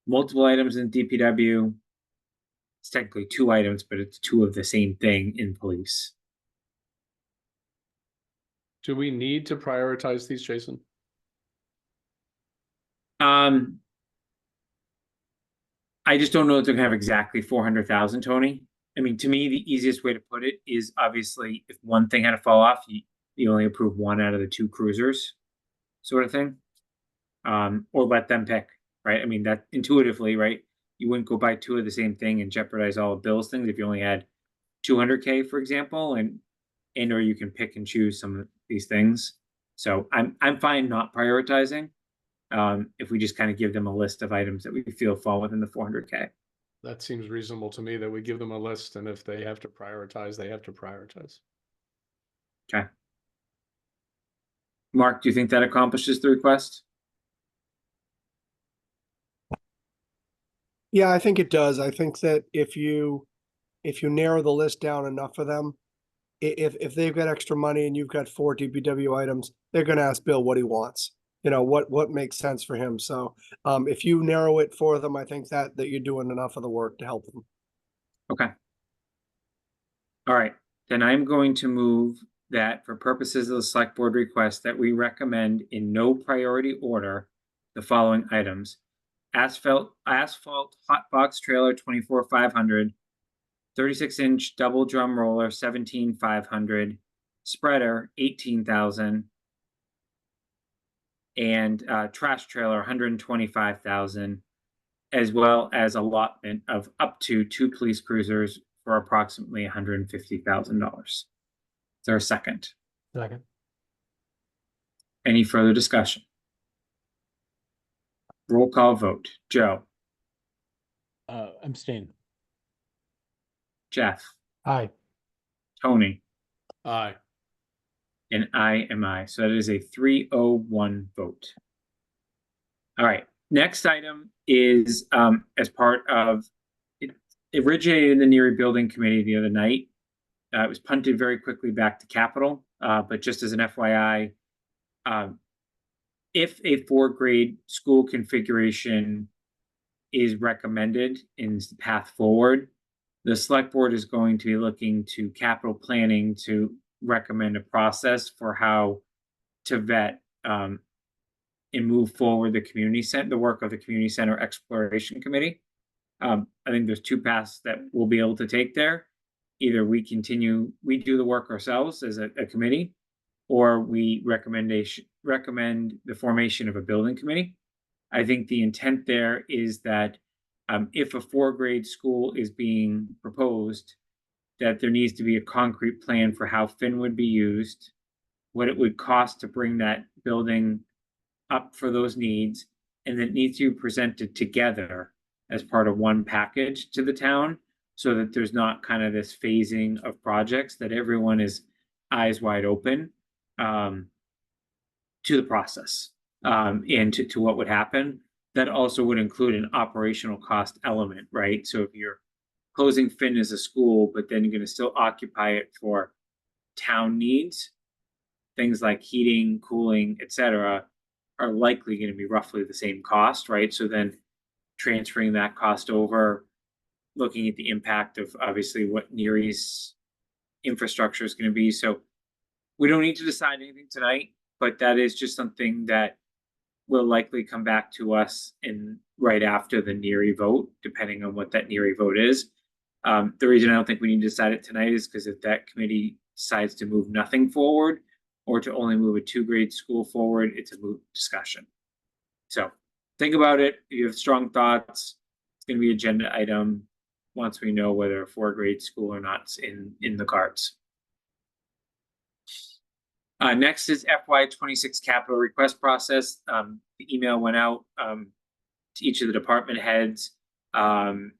multiple items in DPW, it's technically 2 items, but it's 2 of the same thing in police. Do we need to prioritize these, Jason? I just don't know if they're gonna have exactly 400,000, Tony. I mean, to me, the easiest way to put it is obviously if one thing had to fall off, you only approve 1 out of the 2 cruisers, sort of thing. Or let them pick, right? I mean, that intuitively, right? You wouldn't go buy 2 of the same thing and jeopardize all of Bill's things if you only had 200K, for example, and or you can pick and choose some of these things. So I'm fine not prioritizing. If we just kind of give them a list of items that we feel fall within the 400K. That seems reasonable to me, that we give them a list, and if they have to prioritize, they have to prioritize. Okay. Mark, do you think that accomplishes the request? Yeah, I think it does. I think that if you narrow the list down enough for them, if they've got extra money and you've got 4 DPW items, they're gonna ask Bill what he wants. You know, what makes sense for him. So if you narrow it for them, I think that you're doing enough of the work to help them. Okay. All right, then I'm going to move that for purposes of the select board request that we recommend in no priority order the following items: asphalt hot box trailer 24,500, 36-inch double drum roller 17,500, spreader 18,000, and trash trailer 125,000, as well as allotment of up to 2 police cruisers for approximately $150,000. Is there a second? Second. Any further discussion? Roll call vote. Joe, Abstain. Jeff, Aye. Tony, Aye. and I am I. So that is a 301 vote. All right. Next item is as part of it originated in the Neary Building Committee the other night. It was punted very quickly back to Capital, but just as an FYI, if a 4-grade school configuration is recommended in the path forward, the select board is going to be looking to capital planning to recommend a process for how to vet and move forward the work of the community center exploration committee. I think there's 2 paths that we'll be able to take there. Either we do the work ourselves as a committee, or we recommend the formation of a building committee. I think the intent there is that if a 4-grade school is being proposed, that there needs to be a concrete plan for how Finn would be used, what it would cost to bring that building up for those needs, and it needs to be presented together as part of one package to the town, so that there's not kind of this phasing of projects, that everyone is eyes wide open to the process and to what would happen. That also would include an operational cost element, right? So if you're closing Finn as a school, but then you're going to still occupy it for town needs, things like heating, cooling, etc., are likely going to be roughly the same cost, right? So then transferring that cost over, looking at the impact of obviously what Neary's infrastructure is going to be. So we don't need to decide anything tonight, but that is just something that will likely come back to us right after the Neary vote, depending on what that Neary vote is. The reason I don't think we need to decide it tonight is because if that committee decides to move nothing forward, or to only move a 2-grade school forward, it's a moot discussion. So think about it. If you have strong thoughts, it's going to be an agenda item once we know whether a 4-grade school or not's in the cards. Next is FY26 capital request process. The email went out to each of the department heads, and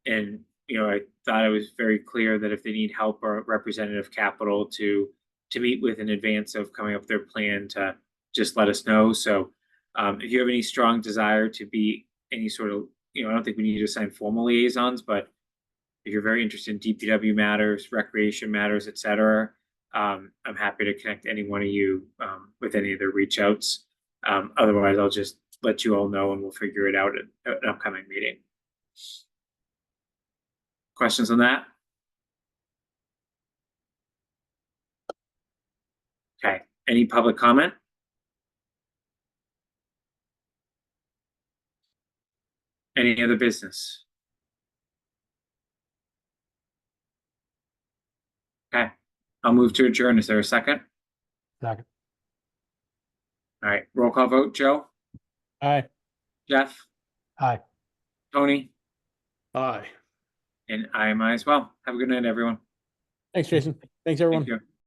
I thought it was very clear that if they need help or representative capital to meet with in advance of coming up with their plan, to just let us know. So if you have any strong desire to be any sort of, I don't think we need to assign formal liaisons, but if you're very interested in DPW matters, recreation matters, etc., I'm happy to connect any one of you with any of their reach outs. Otherwise, I'll just let you all know and we'll figure it out at an upcoming meeting. Questions on that? Okay, any public comment? Any other business? Okay, I'll move to adjourn. Is there a second? Second. All right, roll call vote. Joe, Aye. Jeff, Aye. Tony, Aye. and I am I as well. Have a good night, everyone. Thanks, Jason. Thanks, everyone. Thank you.